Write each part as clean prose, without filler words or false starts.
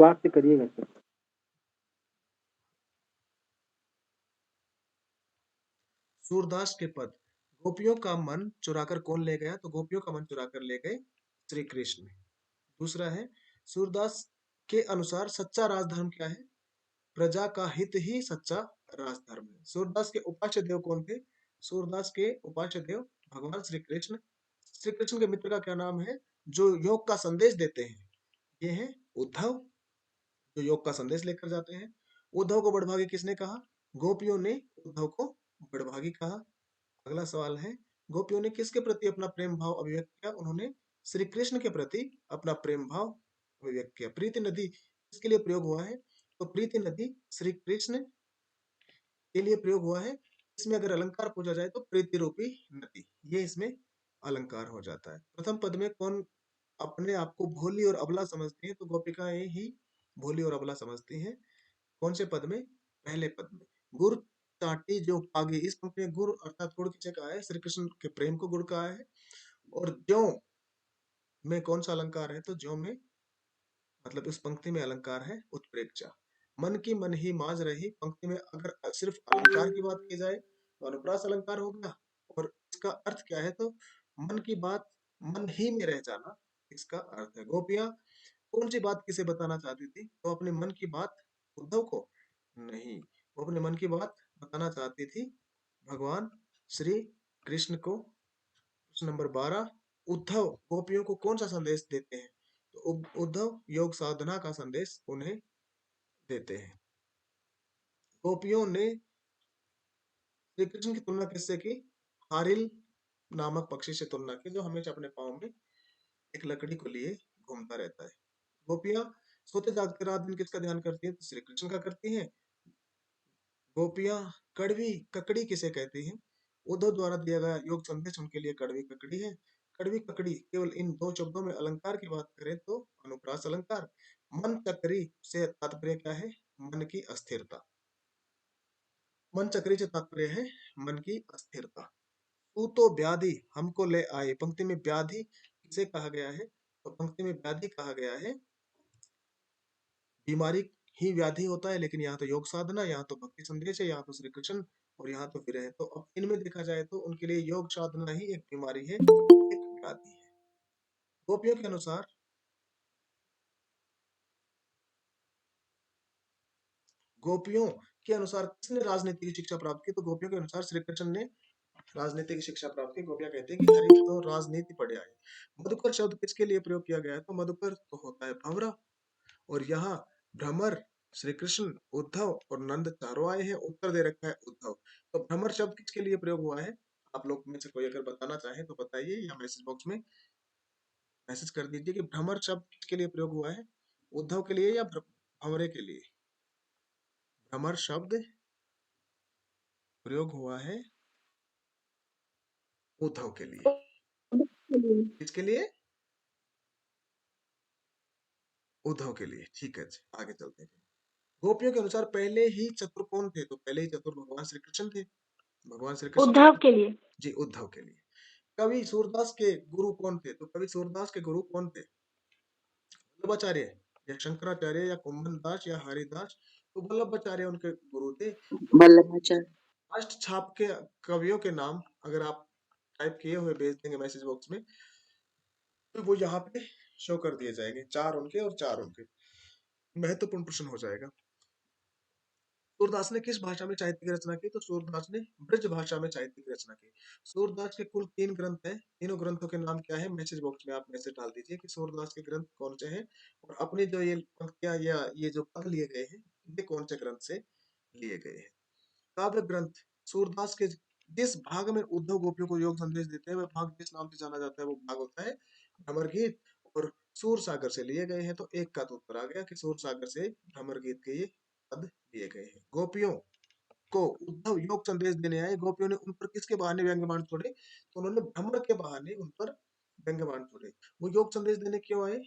वाक्य करिएगा सर। सूरदास के पद, गोपियों का मन चुराकर कौन ले गया? तो गोपियों का मन चुराकर ले गए श्री कृष्ण। दूसरा है, सूरदास के अनुसार सच्चा राजधर्म क्या है? प्रजा का हित ही सच्चा राजधर्म है। सूरदास के उपास्य देव कौन थे? सूरदास के उपास्य देव भगवान श्री कृष्ण। श्री कृष्ण के मित्र का क्या नाम है जो योग का संदेश देते हैं? ये है उद्धव, जो योग का संदेश लेकर जाते हैं। उद्धव को बड़भागी किसने कहा? गोपियों ने उद्धव को बड़भागी कहा। अगला सवाल है, गोपियों ने किसके प्रति अपना प्रेम भाव अभिव्यक्त किया? उन्होंने श्री कृष्ण के प्रति अपना प्रेम भाव अभिव्यक्त किया। प्रीति नदी किसके लिए प्रयोग हुआ है? तो प्रीति नदी श्री कृष्ण के लिए प्रयोग हुआ है। इसमें अगर अलंकार पूछा जाए तो प्रीति रूपी नदी, ये इसमें अलंकार हो जाता है। प्रथम पद में कौन अपने आप को भोली और अबला समझती है? तो गोपिकाएं ही भोली और अबला समझती हैं। कौन से पद में? पहले पद में। गुर चाटी जो पागे, इस पंक्ति में गुर अर्थात गुड़ किसे कहा है? श्री कृष्ण के प्रेम को गुड़ कहा है। और ज्यों में कौन सा अलंकार है? तो ज्यों में मतलब उस पंक्ति में अलंकार है उत्प्रेक्षा। मन की मन ही माज रही, पंक्ति में अगर सिर्फ अलंकार की बात की जाए तो अनुप्रास अलंकार हो गया। और इसका अर्थ क्या है? तो मन की बात मन ही में रह जाना इसका अर्थ है। गोपियां कौन सी बात किसे बताना चाहती थी? तो अपने मन की बात उद्धव को नहीं, वो अपने मन की बात बताना चाहती थी भगवान श्री कृष्ण को। प्रश्न नंबर 12, उद्धव गोपियों को कौन सा संदेश देते हैं? तो उद्धव योग साधना का संदेश उन्हें देते हैं। गोपियों ने श्री कृष्ण की तुलना किससे की? हारिल नामक पक्षी से तुलना की, जो हमेशा अपने पाँव में एक लकड़ी को लिए घूमता रहता है। गोपियां सोते जागते रात दिन किसका ध्यान करती है? तो श्री कृष्ण का करती हैं। गोपियां कड़वी ककड़ी किसे कहती हैं? उद्धव द्वारा दिया गया योग संदेश उनके लिए कड़वी ककड़ी है। कड़वी ककड़ी केवल इन दो शब्दों में अलंकार की बात करें तो अनुप्रास अलंकार। मन चक्री से तात्पर्य क्या है? मन की अस्थिरता। मन चक्री से तात्पर्य है मन की अस्थिरता। तू तो व्याधि हमको ले आए, पंक्ति में व्याधि किसे कहा गया है? तो पंक्ति में व्याधि कहा गया है, बीमारी ही व्याधि होता है, लेकिन यहाँ तो योग साधना, यहाँ तो भक्ति संदेश है, यहाँ तो श्री कृष्ण और यहाँ तो विरह है। तो अब इनमें देखा जाए तो उनके लिए योग साधना ही एक बीमारी है, एक व्याधि है। गोपियों के अनुसार गोपियों के अनुसार किसने राजनीति की शिक्षा प्राप्त की? तो गोपियों के अनुसार श्री कृष्ण ने राजनीति की शिक्षा प्राप्त की। गोपियां कहती है कि हरि तो राजनीति पढ़े आए। मधुकर शब्द किसके लिए प्रयोग किया गया है? तो मधुकर तो होता है भंवरा, और यहाँ भ्रमर श्री कृष्ण उद्धव और नंद चारों आए हैं। उत्तर दे रखा है उद्धव। तो भ्रमर शब्द किसके लिए प्रयोग हुआ है? आप लोग में से कोई अगर बताना चाहे तो बताइए, या मैसेज बॉक्स में मैसेज कर दीजिए कि भ्रमर शब्द किसके लिए प्रयोग हुआ है, उद्धव के लिए या भंवरे के लिए? भ्रमर शब्द प्रयोग हुआ है उद्धव के लिए। किसके लिए? उद्धव के लिए। ठीक है जी, आगे चलते हैं। गोपियों के अनुसार पहले ही चतुर कौन थे? तो पहले ही चतुर भगवान श्री कृष्ण थे। भगवान श्री कृष्ण उद्धव के लिए। जी, उद्धव के लिए। कवि सूरदास के गुरु कौन थे? तो कवि सूरदास के गुरु कौन थे? वल्लभाचार्य या शंकराचार्य या कुंभन दास या हरिदास? तो वल्लभाचार्य उनके गुरु थे। वल्लभाचार्य। अष्ट छाप के कवियों के नाम अगर आप टाइप किए हुए भेज देंगे मैसेज बॉक्स में, तो वो यहाँ पे शो कर दिए जाएंगे, चार उनके और चार उनके। महत्वपूर्ण प्रश्न हो जाएगा। सूरदास ने किस भाषा में साहित्य की रचना की? तो सूरदास ने ब्रज भाषा में साहित्य की रचना की। सूरदास के कुल 3 ग्रंथ हैं। तीनों ग्रंथों के नाम क्या है? मैसेज बॉक्स में आप मैसेज डाल दीजिए कि सूरदास के ग्रंथ कौन से हैं, और अपने जो ये पंक्तियां या ये जो पद लिए गए हैं, ये कौन से ग्रंथ से लिए गए हैं। काव्य ग्रंथ सूरदास के जिस भाग में उद्धव गोपियों को योग संदेश देते हैं, वह भाग जिस नाम से जाना जाता है वो भाग होता है भ्रमर गीत, और सूर सागर से लिए गए हैं। तो एक का तो उत्तर आ गया कि सूर सागर से भ्रमर गीत के ये पद लिए गए हैं। गोपियों को उद्धव योग संदेश देने आए, गोपियों ने उन पर किसके बहाने व्यंग्यबाण छोड़े? तो उन्होंने भ्रमर के बहाने उन पर व्यंग्यबाण छोड़े। वो योग संदेश देने क्यों आए?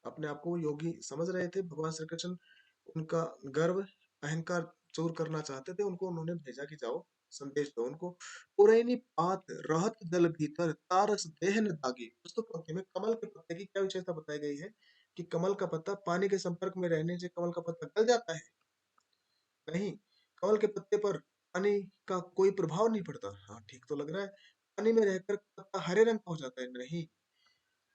अपने आप को वो योगी समझ रहे थे। भगवान श्री कृष्ण उनका गर्व अहंकार चूर करना चाहते थे। उनको उन्होंने भेजा कि जाओ संदेश दो उनको। पुरैनी पात रहत जल भीतर तारस देहन दागी। पुस्तक पंक्ति में कमल के पत्ते की क्या विशेषता बताई गई है? कि कमल का पत्ता पानी के संपर्क में रहने से कमल का पत्ता गल जाता है? नहीं। कमल के पत्ते पर पानी का कोई प्रभाव नहीं पड़ता। हाँ, ठीक तो लग रहा है। पानी में रहकर पत्ता हरे रंग का हो जाता है? नहीं।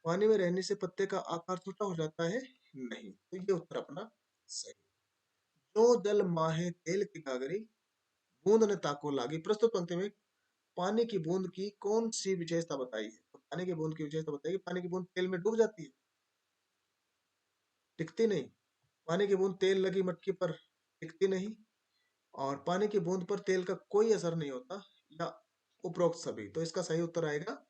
पानी में रहने से पत्ते का आकार छोटा हो जाता है? नहीं। तो ये उत्तर अपना सही। जो जल माहे तेल की गागरी, बूंद ने ताको लागी। प्रस्तुत पंक्ति में पानी की बूंद की कौन सी विशेषता बताई है? तो पानी की बूंद की विशेषता बताई कि पानी की बूंद तेल में डूब जाती है, टिकती नहीं। पानी की बूंद तेल लगी मटकी पर टिकती नहीं, और पानी की बूंद पर तेल का कोई असर नहीं होता, या उपरोक्त सभी। तो इसका सही उत्तर आएगा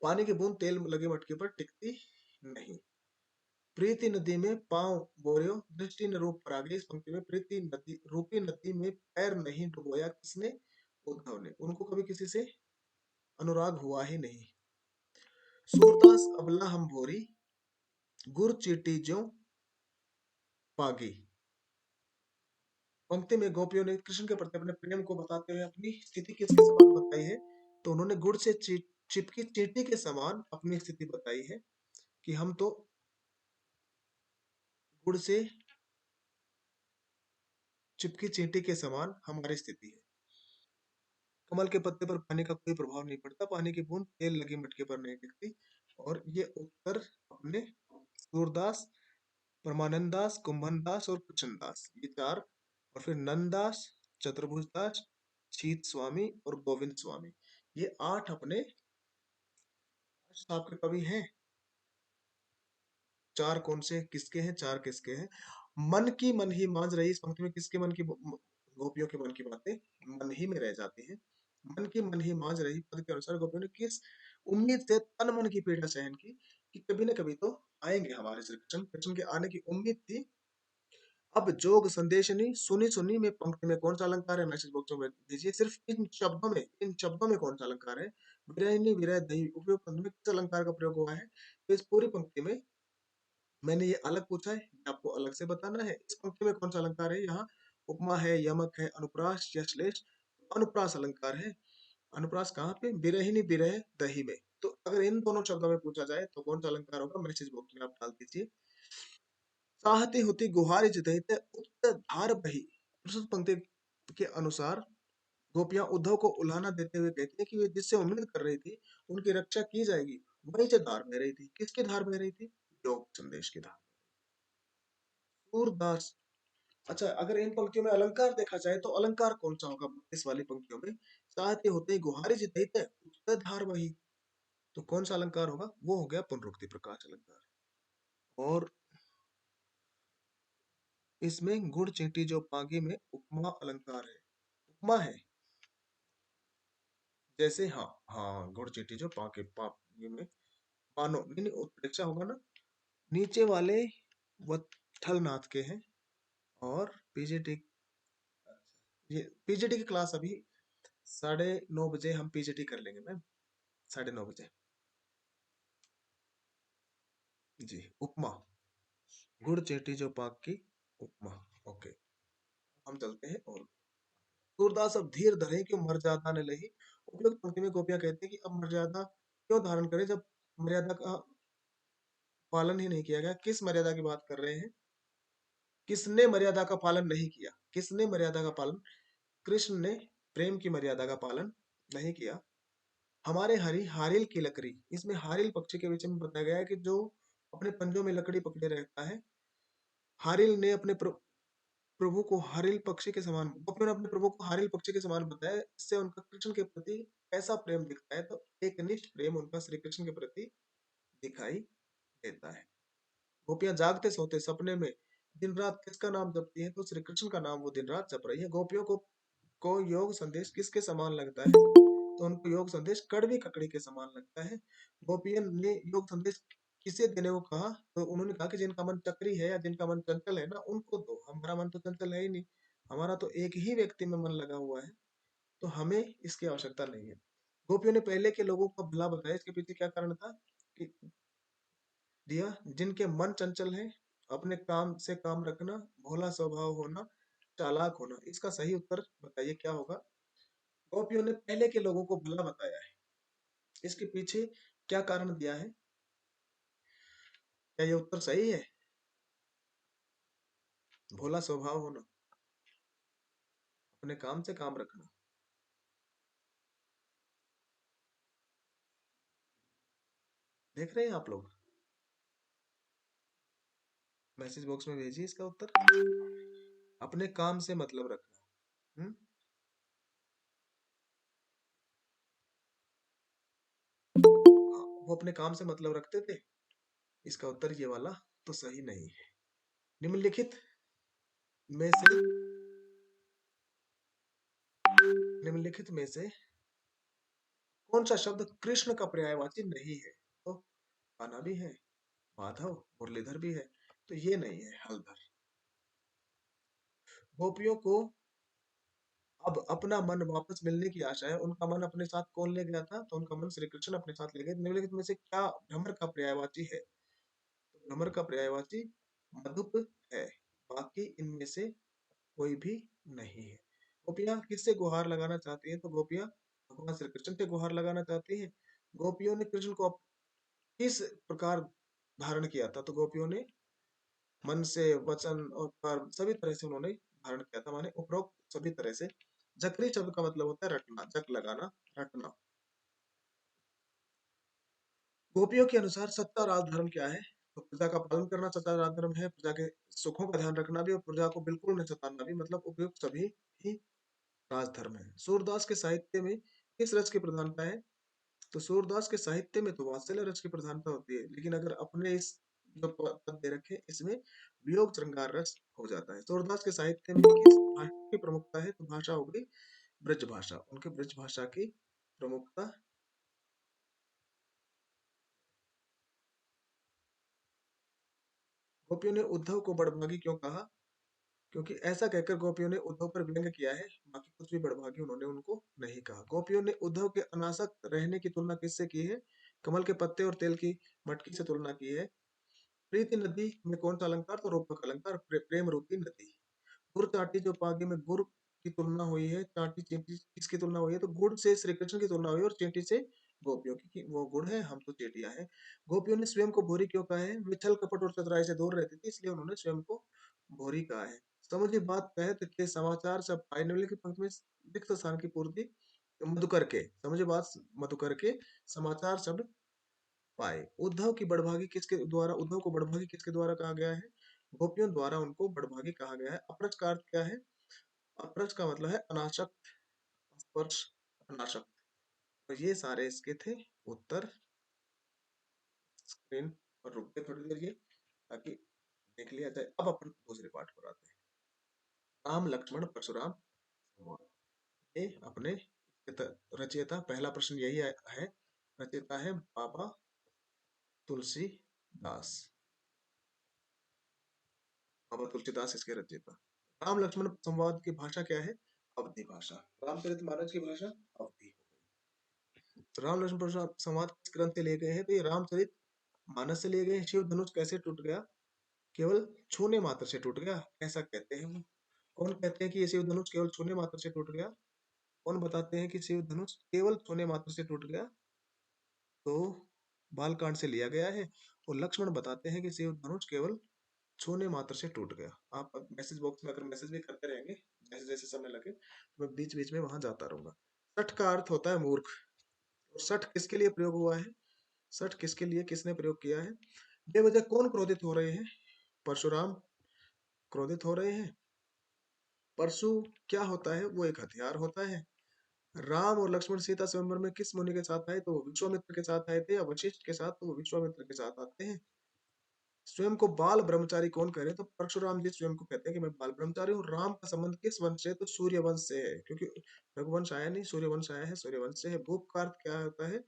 पानी की बूंद तेल लगी मटकी पर टिकती नहीं। प्रीति नदी में पांव बोरियो, दृष्टि न रूप पर आ गई। इस पंक्ति में प्रीति नदी रूपी नदी में पैर नहीं डुबोया किसने? उद्धव ने। उनको कभी किसी से अनुराग हुआ ही नहीं। सूरदास अबला हम भोरी, गुर चीटी ज्यों पागी। पंक्ति में गोपियों ने कृष्ण के प्रति अपने प्रेम को बताते हुए अपनी स्थिति किसके समान बताई है? तो उन्होंने गुड़ से चिपकी चींटी के समान अपनी स्थिति बताई है कि हम तो गुड़ से चिपकी चींटी के समान हमारी स्थिति है। कमल के पत्ते पर पानी का कोई प्रभाव नहीं पड़ता, पानी की बूंद तेल लगी मटके पर नहीं टिकती। और ये उत्तर अपने सूरदास, परमानंद दास, कुंभन दास और कृष्ण दास, ये चार, और फिर नंददास, चतुर्भुज दास, शीत स्वामी और गोविंद स्वामी, ये आठ अपने आपके कवि हैं। चार कौन से किसके हैं? चार किसके हैं? मन की मन ही मांझ रही। इस पंक्ति में किसके मन की, गोपियों के मन की बातें मन ही में रह जाती हैं। मन की मन ही मांझ रही पद के अनुसार गोपियों ने किस उम्मीद से तन मन की पीड़ा सहन की कि कभी न कभी तो आएंगे हमारे श्री कृष्ण। कृष्ण के आने की उम्मीद थी। अब जोग संदेश नहीं सुनी सुनी में पंक्ति में कौन सा अलंकार है? मैसेज बॉक्स में भेजिए। सिर्फ इन शब्दों में कौन सा अलंकार है? विरहिणी विरह दही उपयोग पंक्ति में किस अलंकार का प्रयोग हुआ है? तो इस पूरी पंक्ति में मैंने ये अलग पूछा है, ये आपको अलग से बताना है। इस पंक्ति में कौन सा अलंकार है? यहाँ उपमा है, यमक है, अनुप्रास या श्लेष? अनुप्रास अलंकार है। अनुप्रास कहाँ पे? विरहिणी विरह दही में। तो अगर इन दोनों शब्दों में पूछा जाए तो कौन सा अलंकार होगा? मैसेज बॉक्स में आप डाल दीजिए। चाहती होती गुहारी जितहित उक्त धार बही। प्रस्तुत पंक्ति के अनुसार गोपियां उद्धव को उल्हाना देते हुए कहती है कि वे जिससे उम्मीद कर रही थी उनकी रक्षा की जाएगी, वही से धार बह रही थी। किसकी धार बह रही थी? योग संदेश की धार। सूरदास। अच्छा, अगर इन पंक्तियों में अलंकार देखा जाए तो अलंकार कौन सा होगा? इस वाली पंक्तियों में चाहते होते गुहारी जितहित उक्त धार बही, तो कौन सा अलंकार होगा? वो हो गया पुनरुक्ति प्रकाश अलंकार। और इसमें गुड़ चींटी जो पागी में उपमा अलंकार है। उपमा है जैसे, हाँ हाँ, गुड़ चींटी जो पाके पागी में मानो, नहीं नहीं उत्प्रेक्षा होगा ना। नीचे वाले वत्थल नाथ के हैं। और पीजीटी, ये पीजीटी की क्लास अभी 9:30 बजे हम पीजीटी कर लेंगे मैम, 9:30 बजे। जी, उपमा, गुड़ चींटी जो पाक की उपमा। ओके, हम चलते हैं। और सूरदास अब धीर धरे क्यों मर्यादा ने लही। उपयुक्त पंक्ति में गोपियां कहती है कि अब मर्यादा क्यों धारण करे जब मर्यादा का पालन ही नहीं किया गया। किस मर्यादा की बात कर रहे हैं? किसने मर्यादा का पालन नहीं किया? किसने मर्यादा का पालन? कृष्ण ने प्रेम की मर्यादा का पालन नहीं किया। हमारे हरि हारिल की लकड़ी, इसमें हारिल पक्षी के विषय में बताया गया है कि जो अपने पंजों में लकड़ी पकड़े रहता है। हारिल ने अपने प्रभु को हारिल पक्षी के समान, गोपियों ने अपने प्रभु को हारिल पक्षी के समान बताया। इससे उनका कृष्ण के प्रति कैसा प्रेम दिखता है? तो एक निष्ठ प्रेम उनका श्री कृष्ण के प्रति दिखाई देता है। गोपियां जागते सोते सपने में दिन रात किसका नाम जपती है? तो श्री कृष्ण का नाम वो दिन रात जप रही है। गोपियों को योग संदेश किसके समान लगता है? तो उनको योग संदेश कड़वी ककड़ी के समान लगता है। गोपियन ने योग संदेश किसे देने को कहा? तो उन्होंने कहा कि जिनका मन चक्री है या जिनका मन चंचल है ना, उनको दो। हमारा मन तो चंचल है ही नहीं, हमारा तो एक ही व्यक्ति में मन लगा हुआ है, तो हमें इसकी आवश्यकता नहीं है। गोपियों ने पहले के लोगों का भला बताया। इसके पीछे क्या कारण था कि दिया? जिनके मन चंचल है, अपने काम से काम रखना, भोला स्वभाव होना, चालाक होना। इसका सही उत्तर बताइए क्या होगा? गोपियों ने पहले के लोगों को भला बताया है। इसके पीछे क्या कारण दिया है? क्या ये उत्तर सही है? भोला स्वभाव होना, अपने काम से काम रखना। देख रहे हैं आप लोग? मैसेज बॉक्स में भेजिए इसका उत्तर। अपने काम से मतलब रखना। हाँ, वो अपने काम से मतलब रखते थे। इसका उत्तर ये वाला तो सही नहीं है। निम्नलिखित में से निम्नलिखित में से कौन सा शब्द कृष्ण का पर्यायवाची नहीं है? तो कान्हा भी है, माधव, मुरलीधर भी है, तो ये नहीं है हलधर। गोपियों को अब अपना मन वापस मिलने की आशा है। उनका मन अपने साथ कौन ले गया था? तो उनका मन श्री कृष्ण अपने साथ ले गए। निम्नलिखित में से क्या भ्रमर का पर्यायवाची है? तो भ्रमर का पर्यायवाची मधुप है। बाकी इनमें से कोई भी नहीं है। गोपियां किससे गुहार लगाना चाहती हैं? तो गोपियां भगवान श्री कृष्ण से गुहार लगाना चाहती हैं। गोपियों ने कृष्ण को किस प्रकार धारण किया था? तो गोपियों ने मन से, वचन और कर्म सभी तरह से उन्होंने धारण किया था, माने उपरोक्त सभी तरह से। जकरी शब्द का मतलब होता है रटना, जक लगाना, रटना। गोपियों के अनुसार सच्चा राजधर्म क्या है? तो प्रजा का पालन करना सच्चा राजधर्म है। प्रजा के सुखों का ध्यान रखना भी और प्रजा को बिल्कुल नहीं सताना भी, मतलब उपयुक्त सभी ही राजधर्म है। सूरदास के साहित्य में किस रस की प्रधानता है? तो सूरदास के साहित्य में तो वात्सल्य रस की प्रधानता होती है, लेकिन अगर अपने इस जो पद दे रखे इसमें वियोग श्रृंगार रस हो जाता है। सूरदास के साहित्य में किस भाषा की प्रमुखता है? तो भाषा हो गई ब्रज भाषा, उनके ब्रज भाषा की प्रमुखता। गोपियों ने उद्धव को बड़भागी क्यों कहा? क्योंकि ऐसा कहकर गोपियों ने उद्धव पर व्यंग किया है, बाकी कुछ भी बड़भागी उन्होंने उनको नहीं कहा। गोपियों ने उद्धव के अनासक्त रहने की तुलना किससे की है? कमल के पत्ते और तेल की मटकी से तुलना की है। प्रीति नदी में कौन सा अलंकार? तो रूपक अलंकार, प्रेम रूपी नदी। गुड़ चाटी जो पागे में गुड़ की तुलना हुई है, चाटी चींटी किसकी तुलना हुई है? तो गुड़ से श्री कृष्ण की तुलना हुई है और चींटी से गोपियों की, कि वो गुड़ है, हम तो चींटियां हैं। गोपियों ने स्वयं को भोरी क्यों कहा है? वे छल कपट और चतुराई से दूर रहती थी, इसलिए उन्होंने स्वयं को भोरी कहा है। समुझी बात कहत के समाचार सब पाए, निम्नलिखित पंक्ति में रिक्त स्थान की पूर्ति मधुकर के, समझे बात, मधुकर के समाचार शब्द पाए। उद्धव की बड़भागी किसके द्वारा, उद्धव को बड़भागी किसके द्वारा कहा गया है? गोपियों द्वारा उनको बड़भागी कहा गया है। अप्रच का अर्थ क्या है? अप्रच का मतलब है अनासक्त, स्पर्श, अनासक्त। तो ये सारे इसके थे उत्तर। स्क्रीन पर रुक के थोड़ी देर ये, ताकि देख लिया जाए। अब अपन दूसरे पार्ट पर आते हैं। राम लक्ष्मण परशुराम संवाद। ये अपने रचयिता, पहला प्रश्न यही है। रचयिता है बाबा तुलसीदास। बाबा तुलसीदास इसके रचयिता। राम लक्ष्मण संवाद की भाषा क्या है? अवधी भाषा। रामचरितमानस की भाषा अवधी। तो राम लक्ष्मण परशुराम संवाद किस ग्रंथ से लिए गए हैं? तो ये रामचरित मानस से लिए गए हैं। शिव धनुष कैसे टूट गया? केवल छूने मात्र से टूट गया, ऐसा कहते हैं वो। कौन कहते हैं कि ये शिव धनुष केवल छूने मात्र से टूट गया? कौन बताते हैं कि शिव धनुष केवल छूने मात्र से टूट गया? तो बालकांड से लिया गया है। और लक्ष्मण बताते हैं कि शिव धनुष केवल छूने मात्र से टूट गया। आप मैसेज बॉक्स में अगर मैसेज भी करते रहेंगे, जैसे जैसे समय लगे, तो मैं बीच बीच में वहां जाता रहूंगा। सठ का अर्थ होता है मूर्ख। और सठ किसके लिए प्रयोग हुआ है? सठ किसके लिए, किसने प्रयोग किया है? बेवजह कौन क्रोधित हो रहे हैं? परशुराम क्रोधित हो रहे हैं। परशु क्या होता है? वो एक हथियार होता है। राम और लक्ष्मण सीता स्वयंवर में किस मुनि के साथ आए? तो वो विश्वामित्र के साथ आए थे, या वशिष्ठ के साथ? तो वो विश्वामित्र के साथ आते हैं। स्वयं को बाल ब्रह्मचारी कौन करे? तो परशुराम जी स्वयं को कहते हैं कि मैं बाल ब्रह्मचारी हूँ। राम का संबंध किस वंश से? तो सूर्य वंश से है, क्योंकि रघुवंश आया नहीं, सूर्य वंश आया है, सूर्य वंश से है। भूप का अर्थ क्या होता है?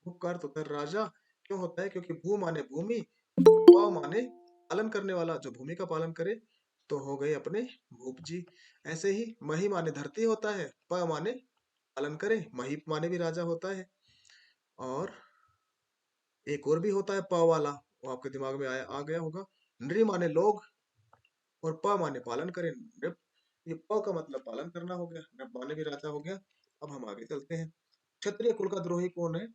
भूप का अर्थ होता है राजा। क्यों होता है? क्योंकि भू माने भूमि, प माने पालन करने वाला, जो भूमि का पालन करे, तो हो गए अपने भूप जी। ऐसे ही मही माने धरती होता है, प माने पालन करे, मही माने भी राजा होता है। और एक और भी होता है प वाला, वो आपके दिमाग में आया, आ गया होगा। नृ माने लोग, और प माने पालन करें, नृप। ये प का मतलब पालन करना हो गया, नृप माने भी राजा हो गया। अब हम आगे चलते हैं। क्षत्रिय कुल का द्रोही कौन है?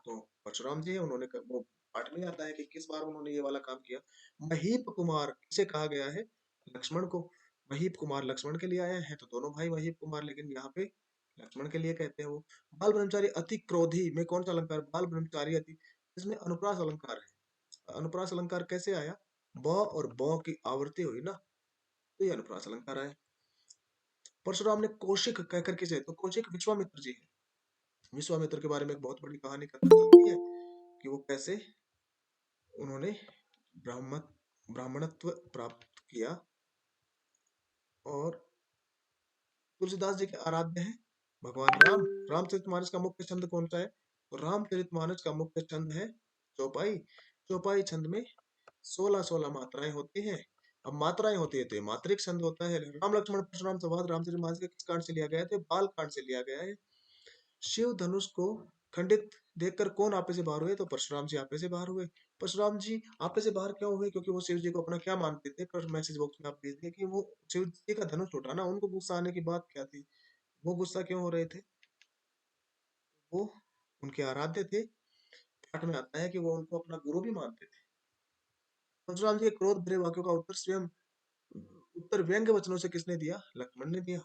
तो परशुराम जी है। उन्होंने वो पाठ में आता है कि किस बार उन्होंने ये वाला काम किया। महीप कुमार किसे कहा गया है? लक्ष्मण को। महीप कुमार लक्ष्मण के लिए आया है, तो दोनों भाई महीप कुमार, लेकिन यहाँ पे लक्ष्मण के लिए कहते हैं वो। बाल ब्रह्मचारी अति क्रोधी में कौन सा अलंकार? बाल ब्रह्मचारी अति, इसमें अनुप्रास अलंकार है। अनुप्रास अलंकार कैसे आया? ब और ब की आवृत्ति हुई ना, तो ये अनुप्रास अलंकार आया। परशुराम ने कौशिक कहकर किसे? तो कौशिक विश्वामित्र जी है। विश्वामित्र के बारे में एक बहुत बड़ी कहानी कथा चलती है कि वो कैसे उन्होंने ब्राह्मण ब्राह्मणत्व प्राप्त किया। और तुलसीदास जी के आराध्य हैं भगवान राम। रामचरितमानस का मुख्य छंद कौन सा है? तो रामचरितमानस का मुख्य छंद है चौपाई। चौपाई छंद में 16-16 मात्राएं होती हैं। अब मात्राएं होती है तो ये मात्रिक छंद होता है। राम लक्ष्मण परशुराम संवाद रामचरितमानस के किस कांड से लिया गया है? तो बाल कांड से लिया गया है। शिव धनुष को खंडित देखकर कौन आपे से बाहर हुए? तो परशुराम जी आपे से बाहर हुए। परशुराम जी आपे से बाहर क्यों हुए? क्योंकि वो शिव जी को अपना क्या मानते थे? पर मैसेज बॉक्स में आप भेज दिए कि वो शिव जी का धनुष टूटा ना, उनको गुस्सा आने की बात क्या थी? वो गुस्सा क्यों हो रहे थे? वो उनके आराध्य थे। पाठ में आता है कि वो उनको अपना गुरु भी मानते थे। परशुराम जी के क्रोध भरे वाक्यों का उत्तर स्वयं उत्तर व्यंग्य वचनों से किसने दिया? लक्ष्मण ने दिया।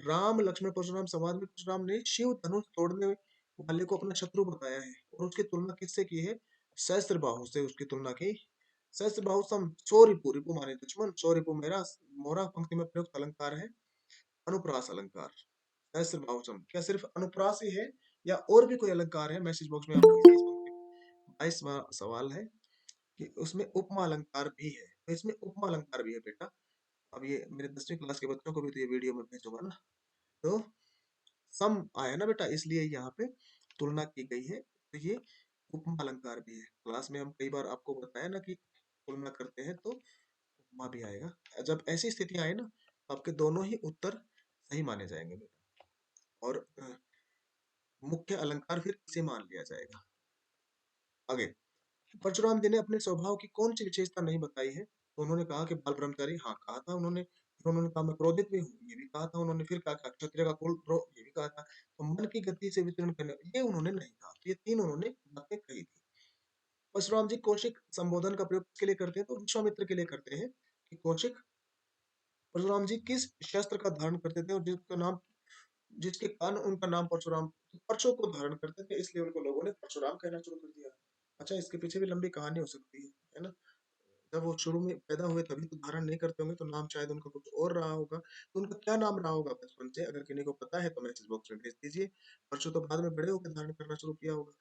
राम लक्ष्मण परशुराम संवाद में परशुराम ने शिव धनुष तोड़ने वाले को अपना शत्रु बताया है, और उसकी तुलना किससे की है? सहस्त्र बाहु से उसकी तुलना की। सहस्त्र बाहु सम सौ रिपु, रिपु माने दुश्मन, सौ रिपु मेरा मोरा पंक्ति में प्रयुक्त अलंकार है अनुप्रास अलंकार। सहस्त्र बाहु सम क्या सिर्फ अनुप्रास ही है या और भी कोई अलंकार है? मैसेज बॉक्स में आप कीजिए। इस पंक्ति में 22वां सवाल है कि उसमें उपमा अलंकार भी है, तो इसमें उपमा अलंकार भी है बेटा। अब ये मेरे 10वीं क्लास के बच्चों को भी तो ये वीडियो में भेजूंगा ना। तो सम आया ना बेटा, इसलिए यहाँ पे तुलना की गई है, तो ये उपमा अलंकार भी है। क्लास में हम कई बार आपको बताया ना कि तुलना करते हैं तो उपमा भी आएगा। जब ऐसी स्थिति आए ना, तो आपके दोनों ही उत्तर सही माने जाएंगे बेटा। और मुख्य अलंकार फिर इसे मान लिया जाएगा। आगे, परशुराम जी ने अपने स्वभाव की कौन सी विशेषता नहीं बताई है? तो उन्होंने कहा कि बाल ब्रह्मचारी, हाँ कहा था उन्होंने। फिर उन्होंने कहा मैं क्रोधित भी हूँ, ये भी कहा था उन्होंने। फिर कहा क्षत्रिय का कुल द्रोह, ये भी कहा था। तो मन की गति से विचरण करने, ये उन्होंने नहीं कहा। तो ये तीन उन्होंने बातें कही थी। परशुराम जी कौशिक संबोधन का प्रयोग किसके लिए करते हैं? तो विश्वामित्र के लिए करते हैं कि कौशिक। परशुराम जी किस शस्त्र का धारण करते थे और जिसका नाम, जिसके कारण उनका नाम परशुराम, परशु को धारण करते थे, इसलिए उनको लोगों ने परशुराम कहना शुरू कर दिया। अच्छा, इसके पीछे भी लंबी कहानी हो सकती है ना। जब वो शुरू में पैदा हुए तभी तो धारण नहीं करते होंगे, तो नाम शायद उनका कुछ और रहा होगा। तो उनका क्या नाम रहा होगा बचपन से? अगर किन्हीं को पता है तो मैसेज बॉक्स में भेज दीजिए। परशु तो बाद में बड़े होकर धारण करना शुरू किया होगा।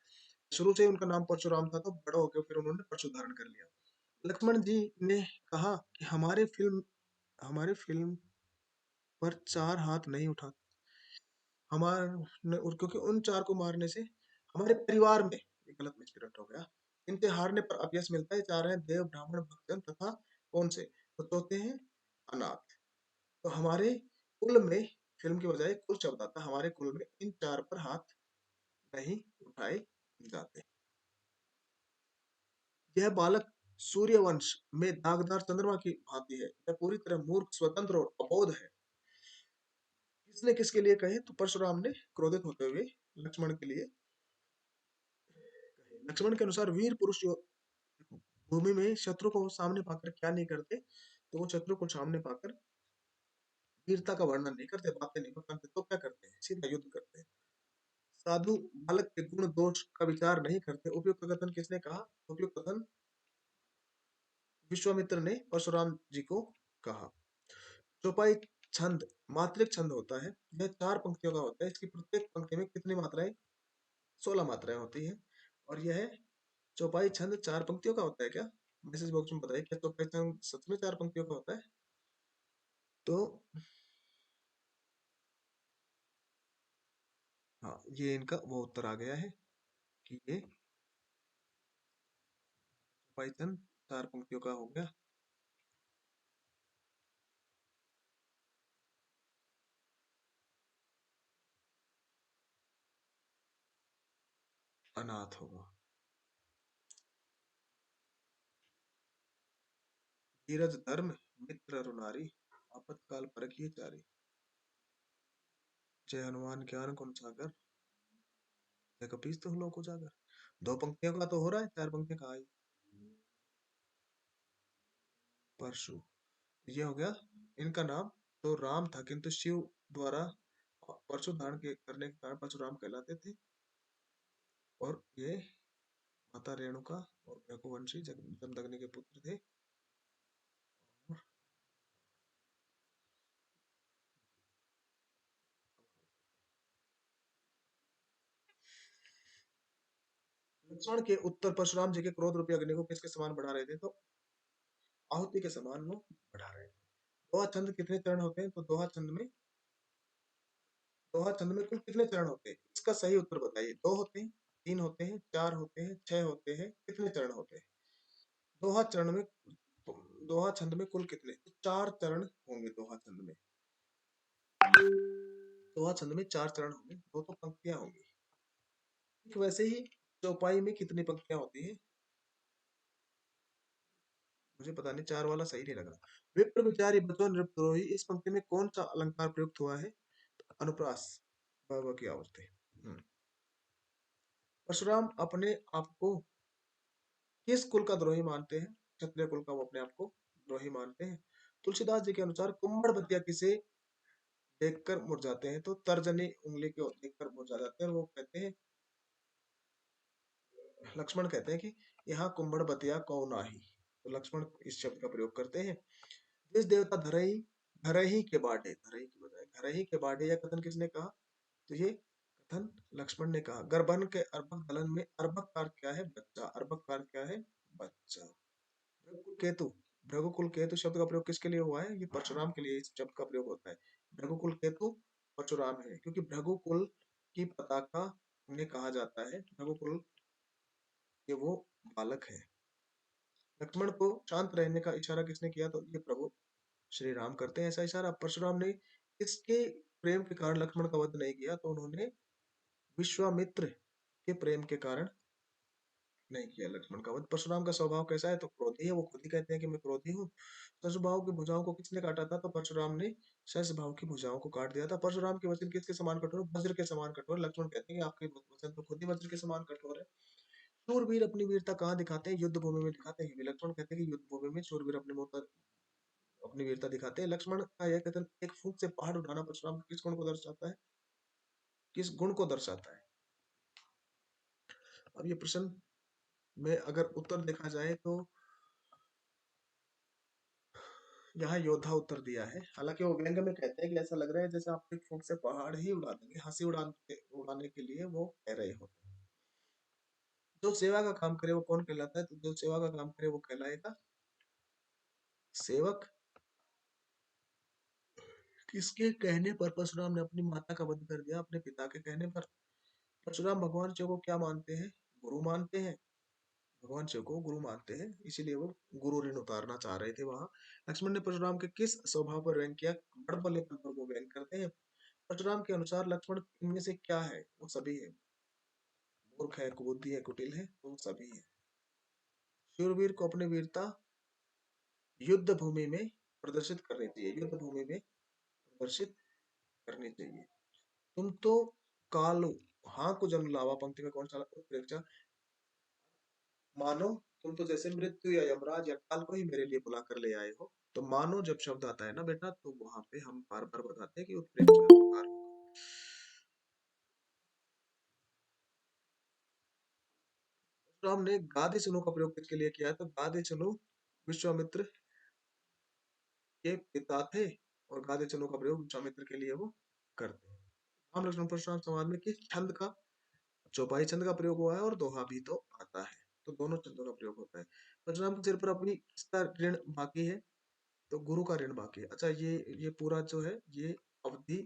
शुरू से ही उनका नाम परशुराम था, तो बड़ा होकर फिर उन्होंने परशु धारण कर लिया। लक्ष्मण जी ने कहा कि हमारे फिल्म पर 4 हाथ नहीं उठा, हमारे, और क्योंकि उन 4 को मारने से हमारे परिवार में, ये गलत मिसप्रिंट हो गया, इनके हारने पर अपयश मिलता है। 4 हैं देव, ब्राह्मण, भक्तजन तथा कौन से? तो चौथे हैं अनाथ। तो हमारे कुल में, फिल्म की बजाय कुल शब्द आता, हमारे कुल में इन 4 पर हाथ नहीं उठाए जाते। यह बालक सूर्यवंश में दागदार चंद्रमा की भांति है, यह पूरी तरह मूर्ख, स्वतंत्र और अबोध है। किसने किसके लिए कहे? तो परशुराम ने क्रोधित होते हुए लक्ष्मण के लिए कहे। लक्ष्मण के अनुसार वीर पुरुष भूमि में शत्रु को सामने पाकर क्या नहीं करते? तो वो शत्रु को सामने पाकर वीरता का वर्णन नहीं करते, बातें नहीं बताते, तो क्या करते हैं? सीधा युद्ध करते हैं। साधु बालक के गुण दोष का विचार नहीं करते। उपयुक्त कथन किसने कहा? उपयुक्त कथन विश्वामित्र ने परशुराम जी को कहा। चौपाई छंद मात्रिक छंद होता है। यह 4 पंक्तियों का होता है। इसकी प्रत्येक पंक्ति में कितनी मात्राएं? 16 मात्राएं होती है। और यह चौपाई छंद 4 पंक्तियों का होता है क्या? मैसेज बॉक्स में बताइए, क्या चौपाई छंद सच में 4 पंक्तियों का होता है? तो हाँ, ये इनका वो उत्तर आ गया है कि ये पाइथन 4 पंक्तियों का हो गया। अनाथ होगा। धीरज धर्म मित्र अरु नारी, आपातकाल परखिए चारी। जय हनुमान ज्ञान गुण सागर, जय कपीस तिहुँ लोक उजागर। दो पंक्तियों का तो हो रहा है, चार पंक्तियों का आई। परशु, ये हो गया इनका नाम। तो राम था किंतु शिव द्वारा परशु धारण के करने के कारण परशुराम कहलाते थे। और ये माता रेणुका और रघुवंशी जमदग्नि के पुत्र थे। लक्ष्मण के उत्तर परशुराम जी के क्रोध रूपी अग्नि को किसके समान बढ़ा रहे थे, तो आहुति के समान वो बढ़ा रहे थे। दोहा छंद कितने चरण होते हैं, तो दोहा छंद में कुल कितने चरण होते हैं, इसका सही उत्तर बताइए। दो होते हैं, तीन होते हैं, चार होते हैं, छह होते हैं, कितने चरण होते हैं दोहा चरण में? दोहा छंद में कुल कितने, तो चार चरण होंगे दोहा छंद में। दोहा छंद में चार चरण होंगे, दो तो पंक्तियां होंगी। ठीक वैसे ही चौपाई में कितनी पंक्तियां होती है, मुझे पता नहीं, चार वाला सही नहीं लगा। विप्र विचारी बचो नृपद्रोही, इस पंक्ति में कौन सा अलंकार प्रयुक्त हुआ है, अनुप्रास, ब की आवृत्ति। परशुराम अपने आप को किस कुल का द्रोही मानते हैं, क्षत्रिय कुल का वो अपने आप को द्रोही मानते हैं। तुलसीदास जी के अनुसार कुम्भड़ बतिया किसे देखकर मुरझाते हैं, तो तर्जनी उंगली को देखकर मुरझा जाते हैं। और वो कहते हैं, लक्ष्मण कहते हैं कि यहाँ कुम्भड़ बतिया कौ नाही, तो लक्ष्मण इस शब्द का प्रयोग करते हैं। जिस देवता धरई धरही के बाटे, धरही की बजाय धरही के बाटे, यह कथन किसने कहा, तो ये कथन लक्ष्मण ने कहा। गर्भन के अर्भक दलन में अर्भक का अर्थ क्या है, बच्चा, अर्भक का अर्थ क्या है, बच्चा। भृगुकुल केतु, भृगुकुल केतु शब्द का प्रयोग किसके लिए हुआ है, ये परशुराम के लिए इस शब्द का प्रयोग होता है। भृगुकुल केतु परशुराम है, क्योंकि भृगुकुल की पताका उन्हें कहा जाता है, भृगुकुल के वो बालक है। लक्ष्मण को शांत रहने का इशारा किसने किया, तो ये प्रभु श्री राम करते हैं ऐसा इशारा। परशुराम ने किसके प्रेम के कारण लक्ष्मण का वध नहीं किया, तो उन्होंने विश्वामित्र के प्रेम के कारण नहीं किया लक्ष्मण का वध। परशुराम का स्वभाव कैसा है, तो क्रोधी है, वो खुद ही कहते हैं कि मैं क्रोधी हूँ। सहस्त्रबाहु की भुजाओं को किसने काटा था, तो परशुराम ने सहस्त्रबाहु की भुजाओं को काट दिया था। परशुराम के वचन किसके समान कठोर, वज्र के समान कठोर। लक्ष्मण कहते हैं कि आपके वचन तो खुद ही वज्र के समान कठोर है। शूरवीर अपनी वीरता कहाँ दिखाते हैं, युद्ध भूमि में दिखाते हैं। लक्ष्मण कहते हैं कि युद्ध भूमि में शूरवीर अपनी वीरता दिखाते हैं। लक्ष्मण का यह कथन एक फूंक से पहाड़ उठाना परशुराम के किस गुण को दर्शाता है, किस गुण को दर्शाता है। अब ये प्रश्न में अगर उत्तर देखा जाए तो यहाँ योद्धा उत्तर दिया है। हालांकि वो व्यंग में कहते हैं कि ऐसा लग रहा है जैसे आप एक फूंक से पहाड़ ही उड़ा देंगे, हंसी उड़ाने के लिए वो कह रहे होते हैं। जो सेवा का काम करे वो कौन कहलाता है, तो जो सेवा का काम करे वो कहलाएगा सेवक। किसके कहने पर परशुराम ने अपनी माता का वध कर दिया, अपने पिता के कहने पर। परशुराम भगवान शिव को क्या मानते हैं, गुरु मानते हैं। भगवान शिव को गुरु मानते हैं, इसीलिए वो गुरु ऋण उतारना चाह रहे थे वहां। लक्ष्मण ने परशुराम के किस स्वभाव पर व्यंग किया, बड़बलेपन पर वो व्यंग करते हैं। परशुराम के अनुसार लक्ष्मण इनमें से क्या है, वो सभी है। मूर्ख है, कुबुद्धि है, कुटिल है, वो सभी है। शूरवीर को अपनी वीरता युद्ध भूमि में प्रदर्शित करनी चाहिए, युद्ध भूमि में प्रदर्शित करनी चाहिए। तुम तो कालो, हाँ को जन्म लावा पंक्ति में कौन सा उत्प्रेक्षा, मानो तुम तो जैसे मृत्यु या यमराज या काल को ही मेरे लिए बुला कर ले आए हो। तो मानो जब शब्द आता है ना बेटा, तो वहां पे हम बार बार बताते हैं कि उत्प्रेक्षा अलंकार होगा। परशुराम ने गादी चिन्हों का प्रयोग किसके लिए किया है, तो गादी चिन्ह विश्वामित्र के पिता थे, और गादी चिन्हों का प्रयोग विश्वामित्र के लिए वो करते हैं। राम लक्ष्मण परशुराम संवाद में किस छंद का, चौपाई छंद का प्रयोग हुआ है, और दोहा भी तो आता है, तो दोनों छंदों का प्रयोग होता है। परशुराम के सिर पर अपनी किसका ऋण बाकी है, तो गुरु का ऋण बाकी है। अच्छा, ये पूरा जो है ये अवधि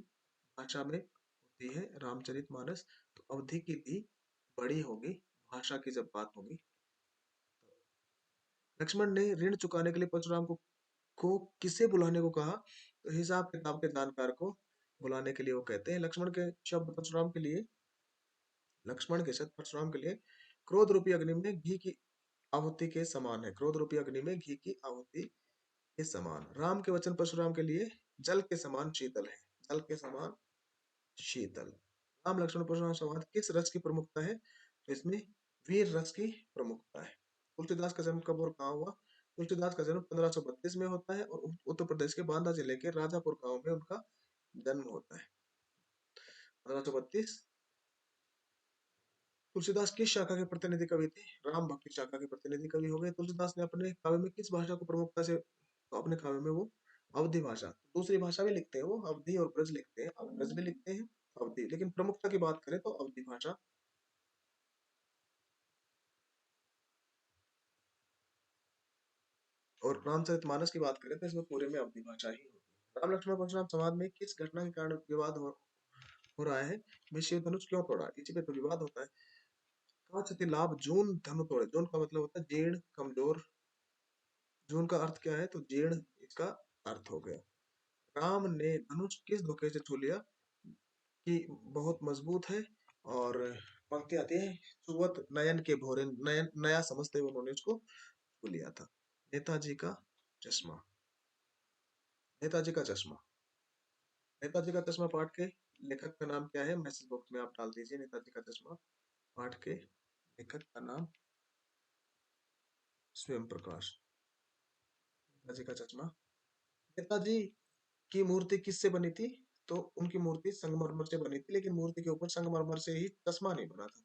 भाषा में होती है, रामचरितमानस। तो अवधि की धी बड़ी होगी, भाषा की जब बात होगी। लक्ष्मण ने ऋण चुकाने के लिए परशुराम को किसे बुलाने को कहा, तो हिसाब किताब के जानकार को बुलाने के लिए वो कहते हैं। लक्ष्मण के शब्द परशुराम के लिए क्रोध रूपी अग्नि में घी की आहुति के समान है, क्रोध रूपी अग्नि में घी की आहुति के समान। राम के वचन परशुराम के लिए जल के समान शीतल है, जल के समान शीतल। राम लक्ष्मण परशुराम संवाद किस रस की प्रमुखता है, तो इसमें वीर रस की प्रमुखता है। तुलसीदास का जन्म कब और कहाँ हुआ? तुलसीदास का जन्म 1532 में होता है और उत्तर प्रदेश के बांदा जिले के राजापुर गांव में उनका जन्म होता है। 1532। तुलसीदास किस शाखा के प्रतिनिधि कवि थे? राम भक्ति शाखा के प्रतिनिधि कवि हो गए। तुलसीदास ने अपने काव्य में किस भाषा को प्रमुखता से, तो अपने काव्य में वो अवधि भाषा, दूसरी भाषा भी लिखते हैं वो, अवधि और ब्रज लिखते हैं, अब ब्रज भी लिखते हैं, अवधि, लेकिन प्रमुखता की बात करें तो अवधि भाषा। और रामचरितमानस की बात करें तो इसमें पूरे में अवधि भाषा ही होती है। राम लक्ष्मण परशुराम संवाद में किस घटना के कारण विवाद हो रहा है? मैं शिव धनुष क्यों तोड़ा, इसी पे तो विवाद होता है। कहा क्षति लाभ जून धनु तोड़े, जून का मतलब होता है जीर्ण, कमजोर। जून का अर्थ क्या है? तो जीर्ण इसका अर्थ हो गया। राम ने धनुष किस धोखे से छू लिया कि बहुत मजबूत है? और पंक्ति आती है, सुवत नयन के भोरे, नयन नया समझते हुए उन्होंने उसको छू लिया था। नेताजी का चश्मा। नेताजी का चश्मा। नेताजी का चश्मा पाठ के लेखक का नाम क्या है? मैसेज बॉक्स में आप डाल दीजिए। नेताजी का चश्मा पाठ के लेखक का नाम स्वयं प्रकाश। नेताजी का चश्मा। नेताजी की मूर्ति किससे बनी थी? तो उनकी मूर्ति संगमरमर से बनी थी, लेकिन मूर्ति के ऊपर संगमरमर से ही चश्मा नहीं बना था।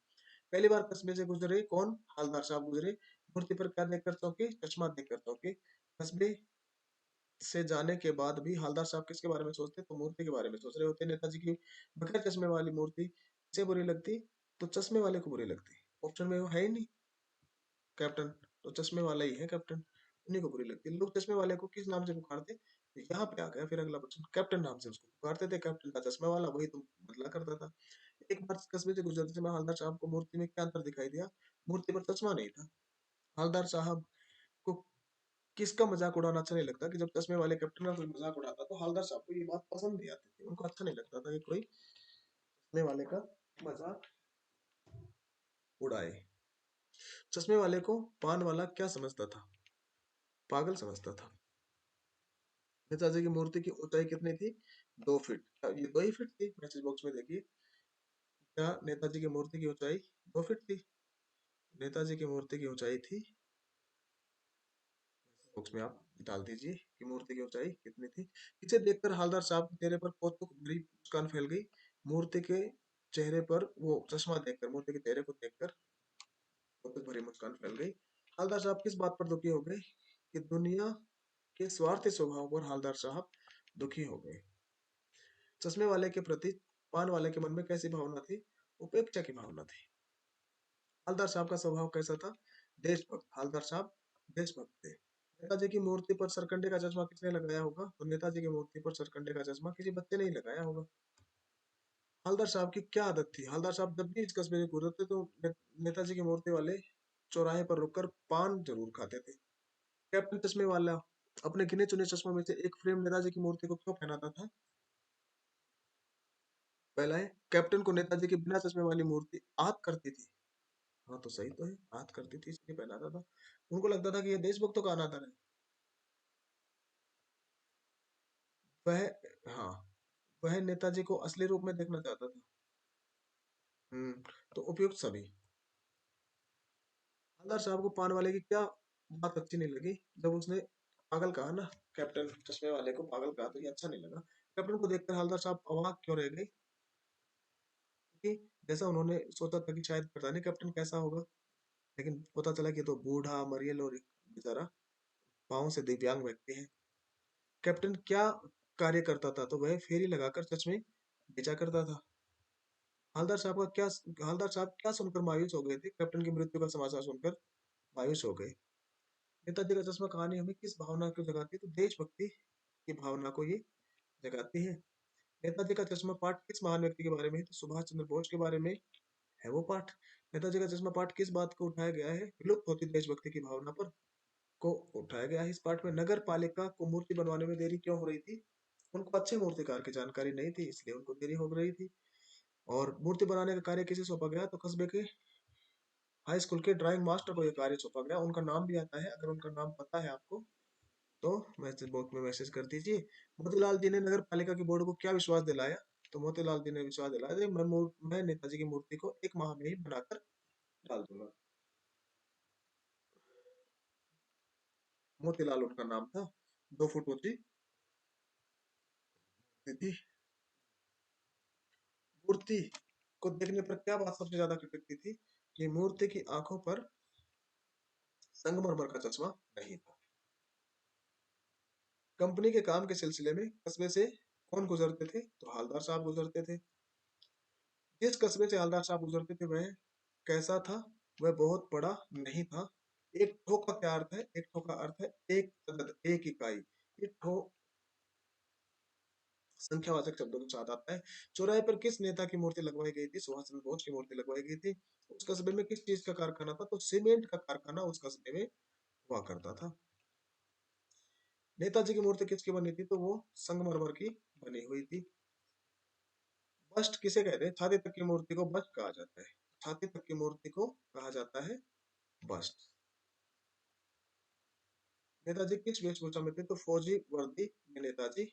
पहली बार कस्बे से गुजरे कौन? हालदार साहब गुजरे। मूर्ति पर क्या देखकर चौंके? चश्मा देखकर चौंके। कस्बे से जाने के बाद भी हालदार साहब किसके बारे में सोचते? तो मूर्ति के बारे में सोच रहे होते। नेताजी की बगैर चश्मे वाली मूर्ति किसे बुरी लगती? तो चश्मे वाले को बुरी लगती। ऑप्शन में वो है ही नहीं कैप्टन, तो चश्मे वाला ही है कैप्टन, उन्हीं को बुरी लगती है। लोग चश्मे वाले को किस नाम से पुकारते? तो यहाँ पे आ गया फिर अगला क्वेश्चन, कैप्टन नाम से उसको पुकारते थे। कैप्टन का चश्मा वाला, वही तुम बदला करता था। एक बार कस्बे से गुजरते समय हालदार साहब को मूर्ति में क्या अंतर दिखाई दिया? मूर्ति पर चश्मा नहीं था। हालदार साहब को किसका मजाक उड़ाना अच्छा नहीं लगता? कि जब चश्मे वाले कैप्टन का कोई मजाक उड़ाता तो हालदार साहब को ये बात पसंद नहीं आती थी, उनको अच्छा नहीं लगता था कि कोई चश्मे वाले का मजाक उड़ाए। चश्मे वाले को पान वाला क्या समझता था? पागल समझता था। नेताजी की मूर्ति की ऊंचाई कितनी थी? 2 फीट। क्या ये 2 ही फीट थी? मैसेज बॉक्स में देखिए, क्या नेताजी की मूर्ति की ऊंचाई 2 फीट थी? नेताजी की मूर्ति की ऊंचाई थी, बॉक्स में आप डाल दीजिए कि मूर्ति की ऊंचाई कितनी थी। इसे देखकर हालदार साहब के चेहरे पर कौतुक भरी मुस्कान फैल गई। मूर्ति के चेहरे पर, वो चश्मा देखकर, मूर्ति के चेहरे को देखकर कौतुक भरी मुस्कान फैल गई। हालदार साहब किस बात पर दुखी हो गए? कि दुनिया के स्वार्थी स्वभाव पर हालदार साहब दुखी हो गए। चश्मे वाले के प्रति पान वाले के मन में कैसी भावना थी? उपेक्षा की भावना थी। हालदार साहब का स्वभाव कैसा था? देशभक्त। हालदार साहब देशभक्त थे। नेताजी की मूर्ति पर सरकंडे का चश्मा किसने लगाया होगा? तो नेताजी की मूर्ति पर सरकंडे का चश्मा किसी बच्चे ने ही लगाया होगा। हालदार साहब की क्या आदत थी? हालदार साहब जब भी इस कस्बे में गुजरते तो नेताजी की मूर्ति वाले चौराहे पर रुककर पान जरूर खाते थे। कैप्टन चश्मे वाला अपने गिने चुने चश्मों में से एक फ्रेम नेताजी की मूर्ति को क्यों पहनाता था? पहला है, कैप्टन को नेताजी की बिना चश्मे वाली मूर्ति आग करती थी। हाँ तो सही तो है, आग करती थी इसलिए पहनाता था। उनको लगता था कि ये देशभक्तों का अनादर है। वह, हाँ, वह नेताजी को असली रूप में देखना चाहता था। तो उपयुक्त सभी। हवलदार साहब को पान वाले की क्या बात अच्छी नहीं लगी? जब उसने पागल कहा ना, कैप्टन चश्मे वाले को पागल कहा, तो ये अच्छा नहीं लगा। कैप्टन को देखकर हवलदार साहब अवाक क्यों रह गई? क्योंकि जैसा उन्होंने सोचा था कि शायद पता नहीं कैप्टन कैसा होगा, लेकिन पता चला कि ये तो बूढ़ा मरियल और एक बेचारा पाँव से दिव्यांग व्यक्ति है। कैप्टन क्या कार्य करता था? तो वह फेरी लगाकर चश्मे बेचा करता था। हवलदार साहब का क्या, हवलदार साहब क्या सुनकर मायूस हो गए थे? कैप्टन की मृत्यु का समाचार सुनकर मायूस हो गए। नेताजी का चश्मा कहानी हमें किस भावना को जगाती है? तो देशभक्ति की भावना को ये जगाती है। नेताजी का चश्मा पाठ किस महान व्यक्ति के बारे में है? तो सुभाष चंद्र बोस के बारे में है वो पाठ। नेताजी का चश्मा पाठ किस बात को उठाया गया है? विलुप्त होती देशभक्ति की भावना पर को उठाया गया है। इस पाठ में नगर पालिका को मूर्ति बनवाने में देरी क्यों हो रही थी? उनको अच्छे मूर्तिकार की जानकारी नहीं थी, इसलिए उनको देरी हो रही थी। और मूर्ति बनाने का कार्य किसे सौंपा गया? तो कस्बे के हाई स्कूल के ड्राइंग मास्टर को यह कार्य सौंपा गया। उनका नाम भी आता है, अगर उनका नाम पता है आपको तो मैसेज बॉक्स में मैसेज कर दीजिए। मोतीलाल जी ने नगर पालिका की बोर्ड को क्या विश्वास दिलाया? तो मोतीलाल जी ने विश्वास दिलाया, मैं नेताजी की मूर्ति को 1 माह में ही बनाकर डाल दूंगा। मोतीलाल उनका नाम था। 2 फुट ऊंची थी। मूर्ति को देखने पर क्या बात सबसे ज्यादा खटकती थी कि मूर्ति की आंखों पर संगमरमर का चश्मा नहीं था। कंपनी के काम के सिलसिले में कस्बे से कौन गुजरते थे? तो हवलदार साहब गुजरते थे। जिस कस्बे से हवलदार साहब गुजरते थे वह कैसा था? वह बहुत बड़ा नहीं था। एक ठो का क्या अर्थ है? एक ठो का अर्थ है एक अदद, एक इकाई। एक ठो संख्यावाचक शब्दों के साथ आता है। चौराहे पर किस नेता की मूर्ति लगवाई गई थी? सुभाष चंद्र बोस की मूर्ति लगवाई गई थी। उस कस्बे में किस चीज का कारखाना था? तो सीमेंट का कारखाना उस कस्बे में हुआ करता था। नेताजी की मूर्ति किसकी बनी थी? तो वो संगमरमर की बनी हुई थी। बस्ट किसे कहते हैं? छाती तक की मूर्ति को बस्ट कहा जाता है। छाती तक की मूर्ति को कहा जाता है बस्ट। नेताजी किस वेशभूषा में थे? तो फौजी वर्दी में नेताजी।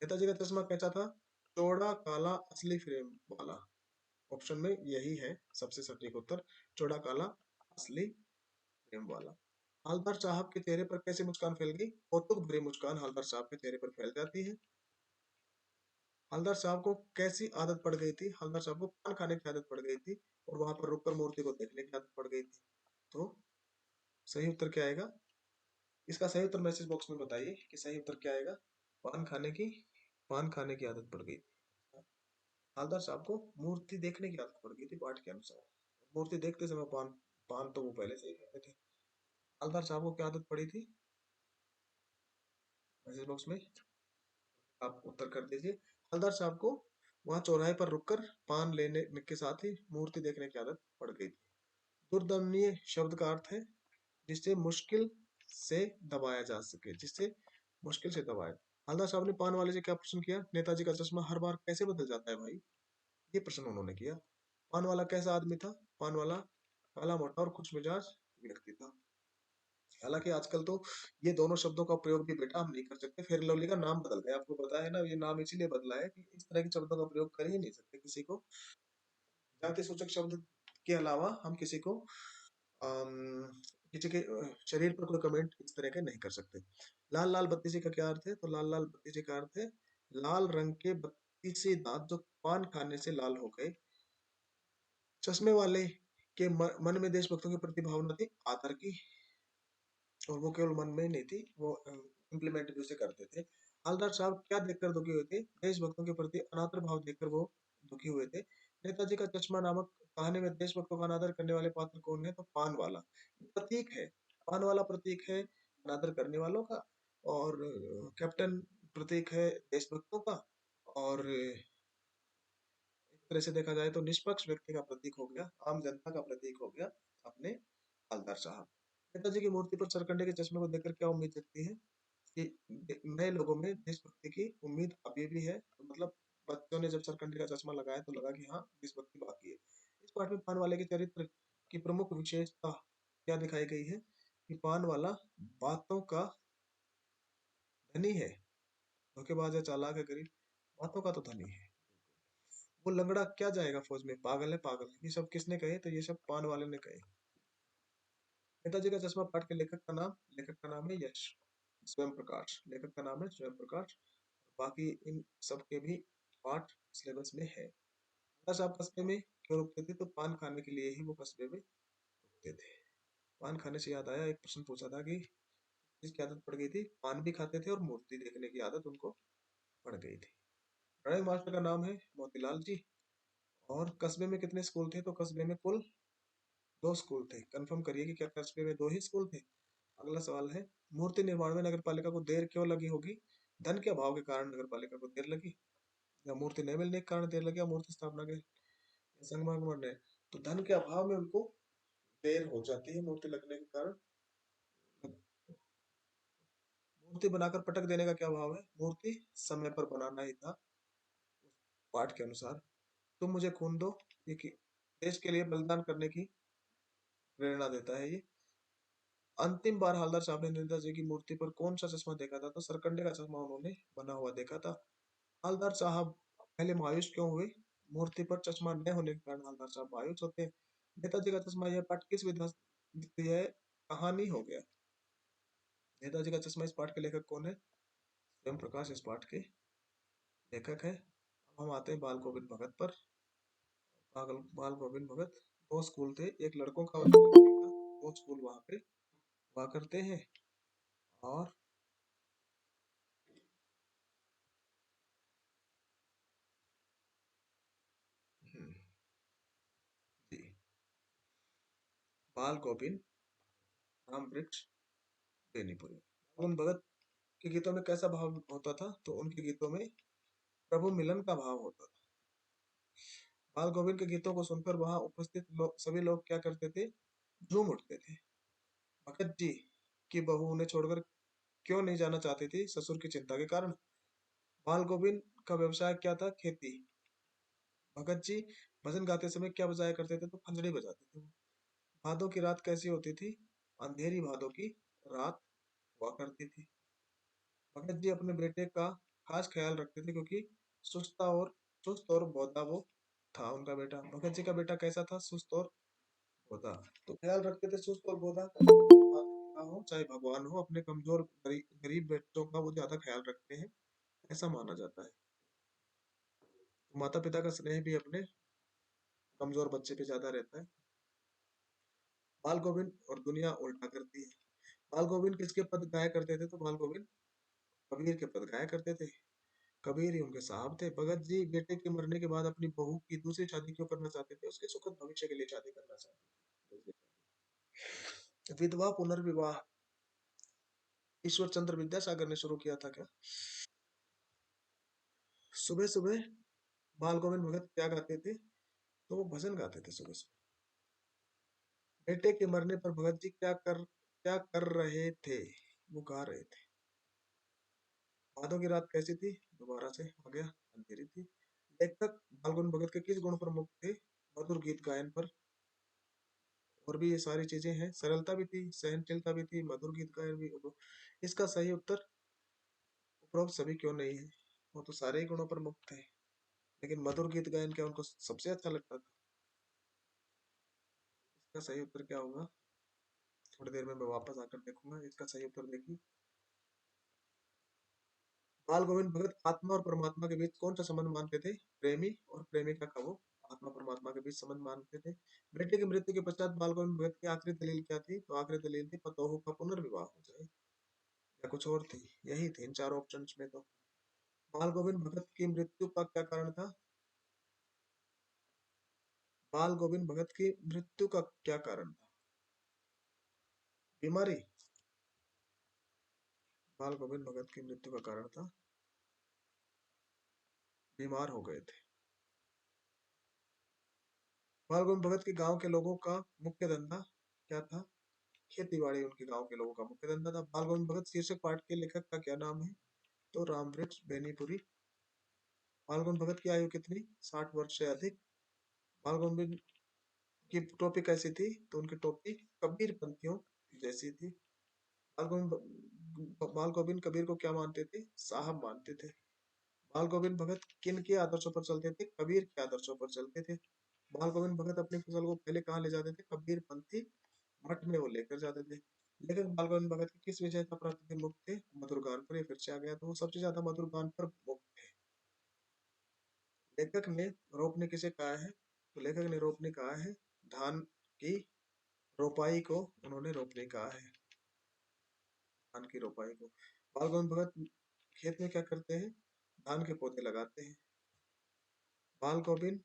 नेताजी का चश्मा कैसा था? चौड़ा काला असली फ्रेम वाला। ऑप्शन में यही है सबसे सटीक उत्तर, चौड़ा काला असली फ्रेम वाला। हवलदार साहब के चेहरे पर कैसी मुस्कान फैल गई? कौतुक भरी मुस्कान हवलदार साहब के चेहरे पर फैल जाती है। हवलदार साहब को कैसी आदत पड़ गई थी? हवलदार साहब को पान खाने की आदत पड़ गई थी और वहां पर रुककर मूर्ति को देखने की आदत पड़ गई थी। तो सही उत्तर क्या आएगा? इसका सही उत्तर मैसेज बॉक्स में बताइए कि सही उत्तर क्या आएगा। पान खाने की पान खाने की आदत पड़ गई थी। हवलदार साहब को मूर्ति देखने की आदत पड़ गई थी पाठ के अनुसार। मूर्ति देखते समय पान पान तो वो पहले से ही खाते थे। हवलदार साहब को क्या आदत पड़ी थी? मैसेज बॉक्स में आप उत्तर कर दीजिए। हवलदार साहब को वहां चौराहे पर रुककर पान लेने के साथ ही मूर्ति देखने की आदत पड़ गई थी। दुर्दमनीय शब्द का अर्थ है जिससे मुश्किल से दबाया जा सके, जिससे मुश्किल से दबाया। हवलदार साहब ने पान वाले से क्या प्रश्न किया? नेताजी का चश्मा हर बार कैसे बदल जाता है भाई? ये प्रश्न उन्होंने किया। पान वाला कैसा आदमी था? पान वाला काला मोटा और खुश मिजाज व्यक्ति था। हालांकि आजकल तो ये दोनों शब्दों का प्रयोग भी बेटा हम नहीं कर सकते। फेयर लवली का नाम बदल गया, आपको पता है ना। ये नाम इसीलिए बदला है कि इस तरह के शब्दों का प्रयोग कर ही नहीं सकते किसी को। जाति सूचक शब्द के अलावा हम किसी को अम, किसी के शरीर पर कोई कमेंट इस तरह के नहीं कर सकते। लाल लाल बत्तीसी का क्या अर्थ है? तो लाल लाल बत्तीसी का अर्थ है लाल रंग के बत्तीसी दांत जो पान खाने से लाल हो गए। चश्मे वाले के मन में देशभक्तों के प्रति भावना थी आदर की, और वो केवल मन में नहीं थी, वो इम्प्लीमेंट भी उसे करते थे। हवलदार साहब क्या देखकर दुखी हुए थे? देशभक्तों के प्रति अनादर भाव देखकर वो दुखी हुए थे। नेताजी का चश्मा नामक कहानी में देशभक्तों का अनादर करने वाले पात्र कौन है? तो पान वाला। प्रतीक है, पान वाला प्रतीक है अनादर करने वालों का, और कैप्टन प्रतीक है देशभक्तों का, और एक तरह से देखा जाए तो निष्पक्ष व्यक्ति का प्रतीक हो गया, आम जनता का प्रतीक हो गया अपने हवलदार साहब। नेताजी की मूर्ति पर सरकंडे के चश्मे को देखकर क्या उम्मीद जगती है? कि नए लोगों में देशभक्ति की उम्मीद अभी भी है। तो मतलब बच्चों ने जब सरकंडे का चश्मा लगाया तो लगा कि हाँ देशभक्ति बाकी है। इस पाठ में पान वाले के चरित्र की प्रमुख विशेषता क्या दिखाई गई है? कि पान वाला बातों का धनी है, धोखेबाज है, चालाक है, गरीब, बातों का तो धनी है। वो लंगड़ा क्या जाएगा फौज में, पागल है पागल। ये सब किसने कहे? तो ये सब पान वाले ने कहे। नेताजी का चश्मा पाठ के लेखक का नाम है यश स्वयं प्रकाश। लेखक का नाम है स्वयं प्रकाश। बाकी इन सब के भी पाठ सिलेबस में है। बस आप कस्बे में क्यों रुकते थे? तो पान खाने के लिए ही वो कस्बे में रुकते थे। पान खाने से याद आया, एक प्रश्न पूछा था कि किसकी आदत पड़ गई थी? पान भी खाते थे और मूर्ति देखने की आदत उनको पड़ गई थी। ड्राइंग मास्टर का नाम है मोतीलाल जी। और कस्बे में कितने स्कूल थे? तो कस्बे में कुल 2 स्कूल थे। कंफर्म करिए कि क्या कस्बे में 2 ही स्कूल थे। अगला सवाल है, मूर्ति निर्माण में नगर पालिका को देर क्यों लगी होगी? धन के अभाव के कारण नगर पालिका को देर लगी, या मूर्ति नहीं मिलने के कारण देर लगी, या मूर्ति स्थापना के संगमरमर ने। तो धन के अभाव में उनको देर हो जाती है मूर्ति लगने के कारण। मूर्ति बनाकर पटक देने का क्या भाव है? मूर्ति समय पर बनाना ही था पाठ के अनुसार। तुम मुझे खून दो, ये देश के लिए बलिदान करने की प्रेरणा देता है ये। अंतिम बार हवलदार साहब ने नेताजी की मूर्ति पर कौन सा चश्मा देखा था? तो सरकंडे का चश्मा उन्होंने बना हुआ देखा था। हवलदार साहब पहले मायूस क्यों हुए? मूर्ति पर चश्मा न होने के कारण हवलदार साहब मायूस होते हैं। नेताजी का चश्मा यह पाठ किस विधा यह कहानी हो गया? नेताजी का चश्मा इस पाठ के लेखक कौन है? स्वयं प्रकाश इस पाठ के लेखक है। अब हम आते हैं बाल गोविंद भगत पर। बाल गोविंद भगत, दो स्कूल थे, एक लड़कों का और एक लड़कियों का, दो स्कूल वहां पे हुआ करते हैं। और हम्म, जी, बाल गोविंद राम वृक्ष बेनीपुरी। गोविंद भगत के गीतों में कैसा भाव होता था? तो उनके गीतों में प्रभु मिलन का भाव होता था। बाल गोविंद के गीतों को सुनकर वहां उपस्थित सभी लोग क्या करते थे? झूम उठते थे। भगत जी की बहू उन्हें छोड़कर क्यों नहीं जाना चाहती थी? ससुर की चिंता के कारण। बाल गोविंद का व्यवसाय क्या था? खेती। भगत जी भजन गाते समय क्या बजाया करते थे? तो खंजड़ी बजाते थे वो। भादों की रात कैसी होती थी? अंधेरी भादों की रात हुआ करती थी। भगत जी अपने बेटे का खास ख्याल रखते थे क्योंकि चुस्त और बौद्धा वो था। उनका बेटा, भगत जी का बेटा कैसा था? सुस्त और बौद्धा। तो ख्याल रखते थे सुस्त और बौद्धा का। ना हो चाहे भगवान हो, अपने कमजोर गरीब बच्चों का वो ज्यादा ख्याल रखते हैं, ऐसा माना जाता है। तो माता पिता का स्नेह भी अपने कमजोर बच्चे पे ज्यादा रहता है। बाल गोविंद और दुनिया उल्टा करती है। बाल गोविंद किसके पद गाया करते थे? तो बाल गोविंद कबीर के पद गाया करते थे। कबीर ही उनके साहब थे। भगत जी बेटे के मरने के बाद अपनी बहू की दूसरी शादी क्यों करना चाहते थे? उसके सुखद भविष्य के लिए शादी करना चाहते थे। विधवा पुनर्विवाह ईश्वर चंद्र विद्यासागर ने शुरू किया था क्या? सुबह सुबह बाल गोविंद भगत क्या गाते थे? तो वो भजन गाते थे सुबह सुबह। बेटे के मरने पर भगत जी क्या कर रहे थे? वो गा रहे थे। भादों की रात कैसी थी? दोबारा से आ गया, अंधेरी थी। लेखक बाल गोविंद भगत के किस गुण पर मुक्त थे? मधुर गीत गायन पर। और भी ये सारी चीजें हैं, सरलता भी थी, सहनशीलता भी थी, मधुर गीत गायन भी। इसका सही उत्तर उपरोक्त सभी क्यों नहीं है? वो तो सारे ही गुणों पर मुक्त है, लेकिन मधुर गीत गायन क्या उनको सबसे अच्छा लगता था? इसका सही उत्तर क्या होगा? थोड़ी देर में मैं वापस आकर देखूंगा। इसका सही उत्तर देखिए, बाल गोविंद भगत आत्मा और परमात्मा के बीच कौन सा संबंध मानते थे? प्रेमी और प्रेमिका का वो आत्मा परमात्मा के बीच संबंध मानते थे। बेटे की मृत्यु के पश्चात बाल गोविंद भगत की आखिरी दलील क्या थी? तो आखिरी दलील थी पतोहू का पुनर्विवाह हो जाए, या कुछ और थी? यही थी इन चारों ऑप्शंस में। तो बाल गोविंद भगत की मृत्यु का क्या कारण था? बाल गोविंद भगत की मृत्यु का क्या कारण था? बीमारी। बाल गोविंद भगत की मृत्यु का कारण था बीमार हो गए थे। बाल गोविंद भगत के गांव के लोगों का मुख्य धंधा क्या था? खेती बाड़ी उनके गांव के लोगों का मुख्य धंधा था। बाल गोविंद भगत शीर्षक पाठ के लेखक का क्या नाम है? तो राम वृक्ष बेनीपुरी। बाल गोविंद भगत की आयु कितनी? 60 वर्ष से अधिक। बाल गोविंद की टोपी कैसी थी? तो उनकी टोपी कबीर पंथियों जैसी थी। बाल गोविंद कबीर को क्या मानते थे? साहब मानते थे। बाल गोविंद भगत किन के आदर्शों पर चलते थे? कबीर के आदर्शों पर चलते थे। बाल गोविंद भगत अपनी फसल को पहले कहाँ ले जाते थे? कबीर पंथी मठ में वो लेकर जाते थे। लेखक बाल गोविंद भगत की किस विजयता प्राप्त थे? मुक्त थे। मधुर गान पर। ये फिर से आ गया, तो वो सबसे ज्यादा मधुर गान पर मुक्त थे। लेखक ने रोपने किसे कहा है? तो लेखक ने रोपने कहा है धान की रोपाई को। उन्होंने रोपने कहा है धान की रोपाई को। बाल गोविंद भगत खेत में क्या करते हैं? धान के पौधे लगाते हैं। बाल गोविंद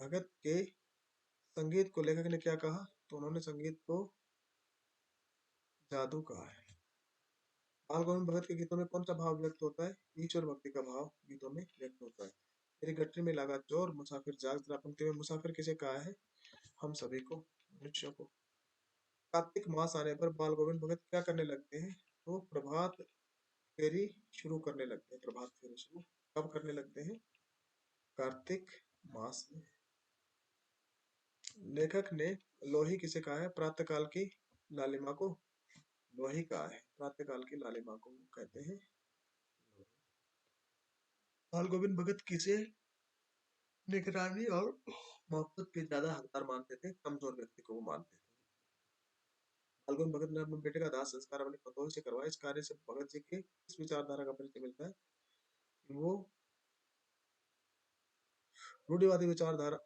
भगत के संगीत को लेखक ने क्या कहा? तो उन्होंने संगीत को जादू कहा है। बाल गोविंद भगत के गीतों में कौन सा भाव व्यक्त होता है? ईश्वर भक्ति का भाव गीतों में व्यक्त होता है। मेरी गठरी में लगा चोर, मुसाफिर जाग। जरा पंक्ति में मुसाफिर किसे कहा है? हम सभी को, मनुष्यों को। कार्तिक मास आने पर बाल गोविंद भगत क्या करने लगते हैं? तो प्रभात फेरी शुरू करने लगते हैं। प्रभात फेरी शुरू कब करने लगते हैं? कार्तिक मास में। लेखक ने लोही किसे कहा है? प्रातःकाल की लालिमा को लोही कहा है। प्रातःकाल की लालिमा को कहते हैं। बाल गोविंद भगत किसे निगरानी और मोहब्बत के ज्यादा हकदार मानते थे? कमजोर व्यक्ति को वो मानते थे। बाल गौविंद भगत ने अपने बेटे का दाह संस्कार अपने पतोह से करवाया। इस कार्य से भगत जी के इस विचारधारा का परिचय मिलता है कि वो रूढ़िवादी विचारधारा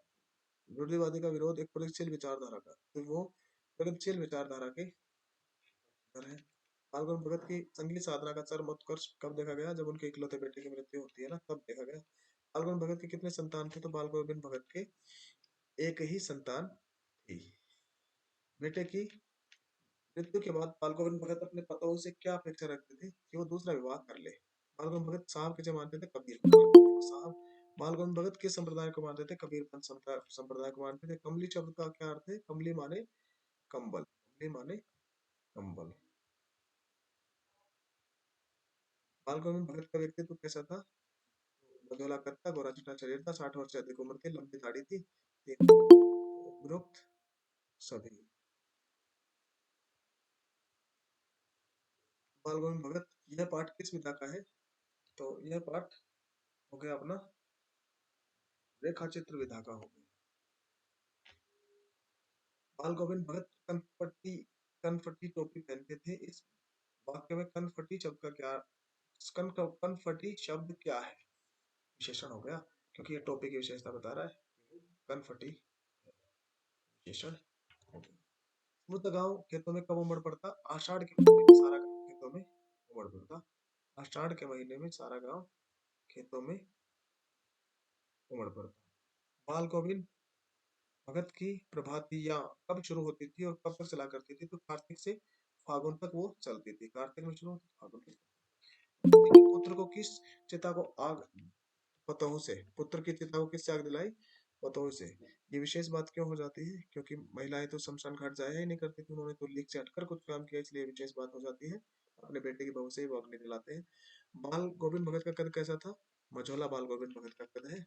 रूढ़िवादी का विरोध एक प्रगतिशील विचारधारा का, तो वो प्रगतिशील विचारधारा के अंदर है। बाल गौरव भगत की संगीत साधना का चरम उत्कर्ष कब देखा गया? जब उनके इकलौते बेटे की मृत्यु होती है ना, तब देखा गया। बाल गौरव भगत के कितने संतान थे? तो बाल गोविंद भगत के एक ही संतान थी। बेटे की मृत्यु के बाद बाल गोविंद भगत अपने पतों से क्या अपेक्षा रखते थे? कि वो दूसरा विवाह कर ले। बाल गोविंद भगत साहब किसे मानते थे? कबीर को मानते थे। साहब बाल गोविंद भगत किस संप्रदाय को मानते थे? कबीर पंथ संप्रदाय को मानते थे। कमली शब्द का क्या अर्थ है? कमली माने कंबल। कमली माने कंबल। बाल गोविंद भगत का व्यक्तित्व कैसा था? मधुला कत्ता, गोरा चिट्टा शरीर था, 60 वर्ष से अधिक उम्र थी, लंबी दाढ़ी थी, उपरोक्त सभी। बाल गोविंद भगत, यह पाठ किस विधा का है? तो यह पाठ हो गया अपना रेखा चित्र विधा का हो गया। बाल गोविंद भगत कनपट्टी टोपी पहनते थे। इस वाक्य में कनपट्टी शब्द का क्या कनपट्टी शब्द क्या है? विशेषण हो गया, क्योंकि ये टोपी की विशेषता बता रहा है। कनपट्टी विशेषण हो गया। समूत गांव खेतों में कब उमड़ पड़ता? आषाढ़ के महीने में सारा गांव खेतों में उमड़ पड़ता। आषाढ़ के महीने में सारा गांव खेतों में उमड़ पड़ता। बाल गोविंद भगत की प्रभातियां कब शुरू होती थी और कब तक चला करती थी? तो कार्तिक से फागुन तक वो चलती थी। कार्तिक में शुरू होती थी, फागुन तक। पुत्र को किस चिता को आग पतोह से पुत्र की चिता को किससे आग दिलाई? पतोह से। ये विशेष बात क्यों हो जाती है? क्योंकि महिलाएं तो शमशान घाट जाया ही नहीं करती थी, उन्होंने तो लीक से हटकर कुछ काम किया, इसलिए विशेष बात हो जाती है। अपने बेटे की बहू से ही वो अग्नि दिलाते हैं। बाल गोविंद भगत का कद कैसा था? मझोला बाल गोविंद भगत का कद है।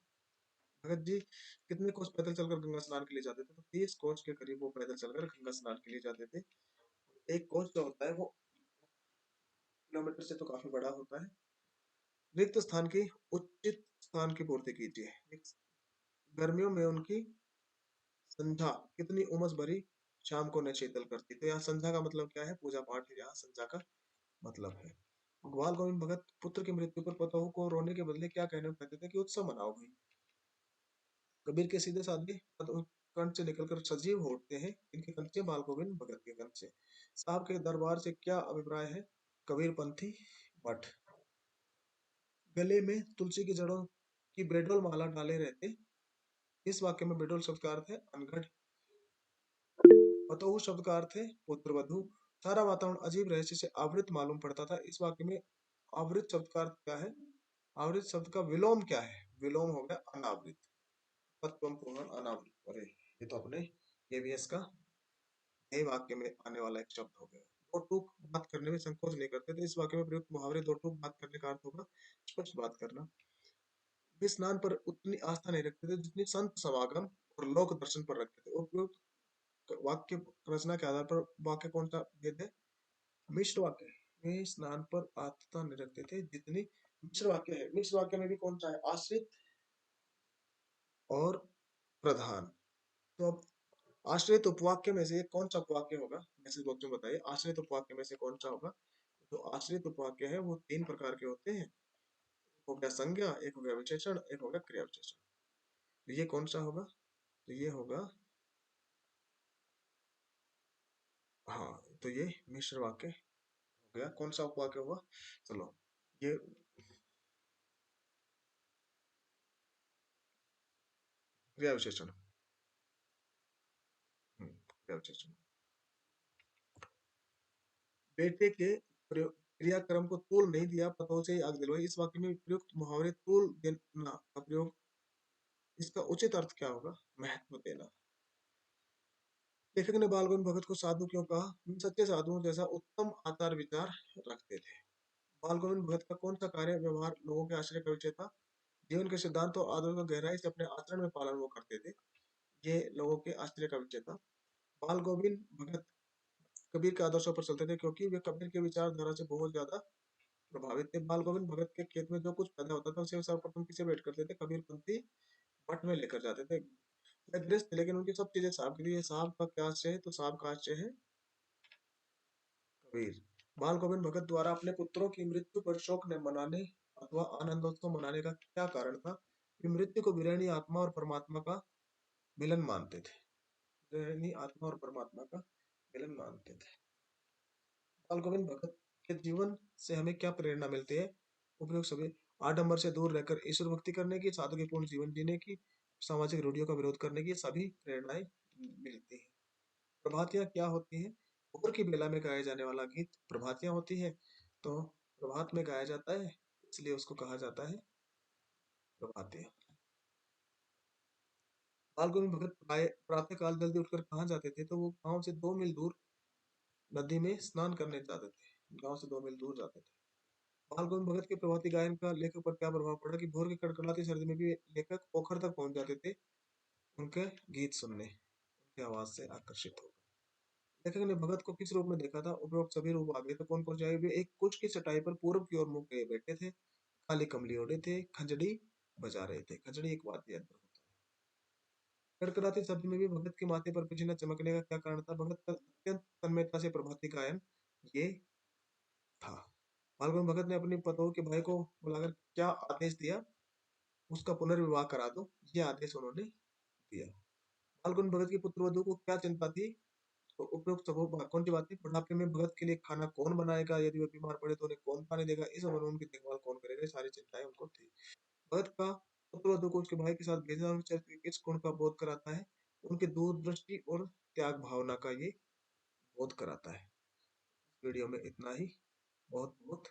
भगत जी कितने कोस पैदल चलकर गंगा स्नान के लिए जाते थे? तो 30 कोस के करीब वो पैदल चलकर गंगा स्नान के लिए जाते थे। एक कोस जो होता है वो किलोमीटर से तो काफी बड़ा होता है। रिक्त स्थान की उचित स्थान की पूर्ति कीजिए। गर्मियों में उनकी संध्या कितनी उमस भरी शाम को न शीतल करती। तो यहाँ संध्या का मतलब क्या है? पूजा पाठ है, यहाँ संध्या का मतलब है। ग्वाल गोविंद भगत पुत्र की मृत्यु पर पतोह को रोने के बदले क्या कहते थे? कि उत्सव मनाओ भाई। कबीर के सीधे साधे कंठ से निकलकर सजीव हो उठते हैं। इनके कंठ से, बाल गोविंद भगत के कंठ से। साहब के दरबार से क्या अभिप्राय है? कबीर पंथी मठ। गले में तुलसी की जड़ों की बेडोल माला डाले रहते। इस वाक्य में बेडोल शब्द का अर्थ है अनगढ़। पतोहू शब्द का अर्थ है पुत्र वधु। सारा वातावरण अजीब रहस्य से आवृत मालूम पड़ता था। इस वाक्य में आवृत शब्द का अर्थ क्या है? आवृत शब्द का विलोम क्या है? विलोम हो गया अनावृत। तत्वम पूर्ण अनावृत। अरे ये तो अपने केवीएस का नए वाक्य में आने वाला एक शब्द हो गया। दो टूक बात करने में संकोच नहीं करते थे। इस वाक्य में प्रयुक्त मुहावरे दो टूक बात करने का अर्थ होगा स्पष्ट बात करना। वे स्नान पर उतनी आस्था नहीं रखते थे जितनी संत समागम और लोक दर्शन पर रखते थे। उपयुक्त वाक्य रचना के आधार पर वाक्य कौन सा भेद है? मिश्र वाक्य। वे स्नान पर आस्था नहीं रखते थे जितनी मिश्र वाक्य है। मिश्र वाक्य में भी कौन सा है? आश्रित और प्रधान। तो अब आश्रित उपवाक्य में से कौन सा उपवाक्य होगा? मैसेज बॉक्स में बताइए, आश्रित उपवाक्य में से कौन सा होगा? जो आश्रित उपवाक्य है वो 3 प्रकार के होते हैं। एक हो गया संज्ञा, एक हो गया विशेषण, एक हो गया क्रिया विशेषण। तो ये कौन सा होगा? तो ये होगा, हाँ, तो ये मिश्र वाक्य हो गया। कौन सा उपवाक्य होगा? चलो, ये क्रिया विशेषण। क्रिया विशेषण। बेटे के क्रियाक्रम को तूल नहीं दिया, पतों से ही आग दिलवाई। इस वाक्य में प्रयुक्त मुहावरे तूल देना का प्रयोग, इसका उचित अर्थ क्या होगा? महत्व देना। लेखक ने बाल गौर भगत को साधु क्यों कहा? सच्चे साधुओं जैसा उत्तम आचार विचार रखते थे। बाल गोविंद भगत का कौन सा कार्य व्यवहार लोगों के आश्रय का विषय था? जीवन के सिद्धांत और आदर्शों को गहराई से अपने आचरण में पालन वो करते थे। ये लोगों के आश्चर्य का विषय था। बाल गोविंद भगत कबीर के आदर्शों पर चलते थे क्योंकि वे कबीर के विचारधारा से बहुत ज्यादा प्रभावित थे। बाल गोविंद भगत के खेत में जो कुछ पैदा होता था उसे सर्वप्रथम किसे भेंट करते थे? कबीर पंथी मठ में लेकर जाते थे। वे गृहस्थ थे, लेकिन उनकी सब चीजें साहब के लिए। साहब का क्या आश्चर्य है? तो साहब का आश्चर्य है कबीर। बाल गोविंद भगत द्वारा अपने पुत्रों की मृत्यु पर शोक न मनाने अथवा आनंदोत्सव मनाने का क्या कारण था? वे मृत्यु को विरहणी आत्मा और परमात्मा का मिलन मानते थे। विरहणी आत्मा और परमात्मा का मिलन मानते थे। बाल गोविंद भगत के जीवन से हमें क्या प्रेरणा मिलती है? उपयुक्त सभी आडंबर से दूर रहकर ईश्वर भक्ति करने की, सादगीपूर्ण जीवन जीने की, सामाजिक रूढ़ियों का विरोध करने की सभी प्रेरणाएं मिलती हैं। प्रभातियां क्या होती हैं? भोर की बेला में गाया जाने वाला गीत प्रभातियां होती है। तो प्रभात में गाया जाता है, इसलिए उसको कहा जाता है प्रभातियां। बाल गोविंद भगत प्रातः काल जल्दी उठकर कहाँ जाते थे? तो वो गांव से 2 मील दूर नदी में स्नान करने जाते थे। गांव से 2 मील दूर जाते थे। बाल गोविंद भगत के प्रभाती गायन का लेखक पर क्या प्रभाव पड़ा कि भोर की कड़कड़ाती सर्दी में भी लेखक पोखर तक पहुंच जाते थे उनके गीत सुनने, उनकी आवाज से आकर्षित होकर। लेखक ने भगत को किस रूप में देखा था? उपरोक्त सभी रूप आगे तो कौन कौन से आए? वे एक कुछ की चटाई पर पूर्व की ओर मुंह किए बैठे थे, काली कमली ओढ़े थे, खंजड़ी बजा रहे थे। खंजड़ी एक वाद्य यंत्र होता है। कड़कड़ाती शब्द में भी भगत के माथे पर पसीना चमकने का क्या कारण था? भगत का अत्यंत तन्मयता से प्रभाती गायन ये था। बालगोविंद भगत ने अपनी पतोह के भाई को बुलाकर क्या आदेश दिया? उसका पुनर्विवाह करा दो, ये आदेश उन्होंने दिया। बालगोविंद भगत की पुत्रवधू को क्या चिंता थी? तो उपयुक्त सब कौन सी बात थी? बुढ़ापे में भगत के लिए खाना कौन बनाएगा? यदि वे बीमार पड़े तो उन्हें कौन पानी देगा? इस उम्र में उनकी देखभाल कौन करेगा? ये सारी चिंताएं उनको थी। भगत का पुत्रवधू को उसके भाई के साथ भेजना उनके चरित्र के किस गुण का बोध कराता है? उनकी दूरदृष्टि और त्याग भावना का ये बोध कराता है। वीडियो में इतना ही। बहुत बहुत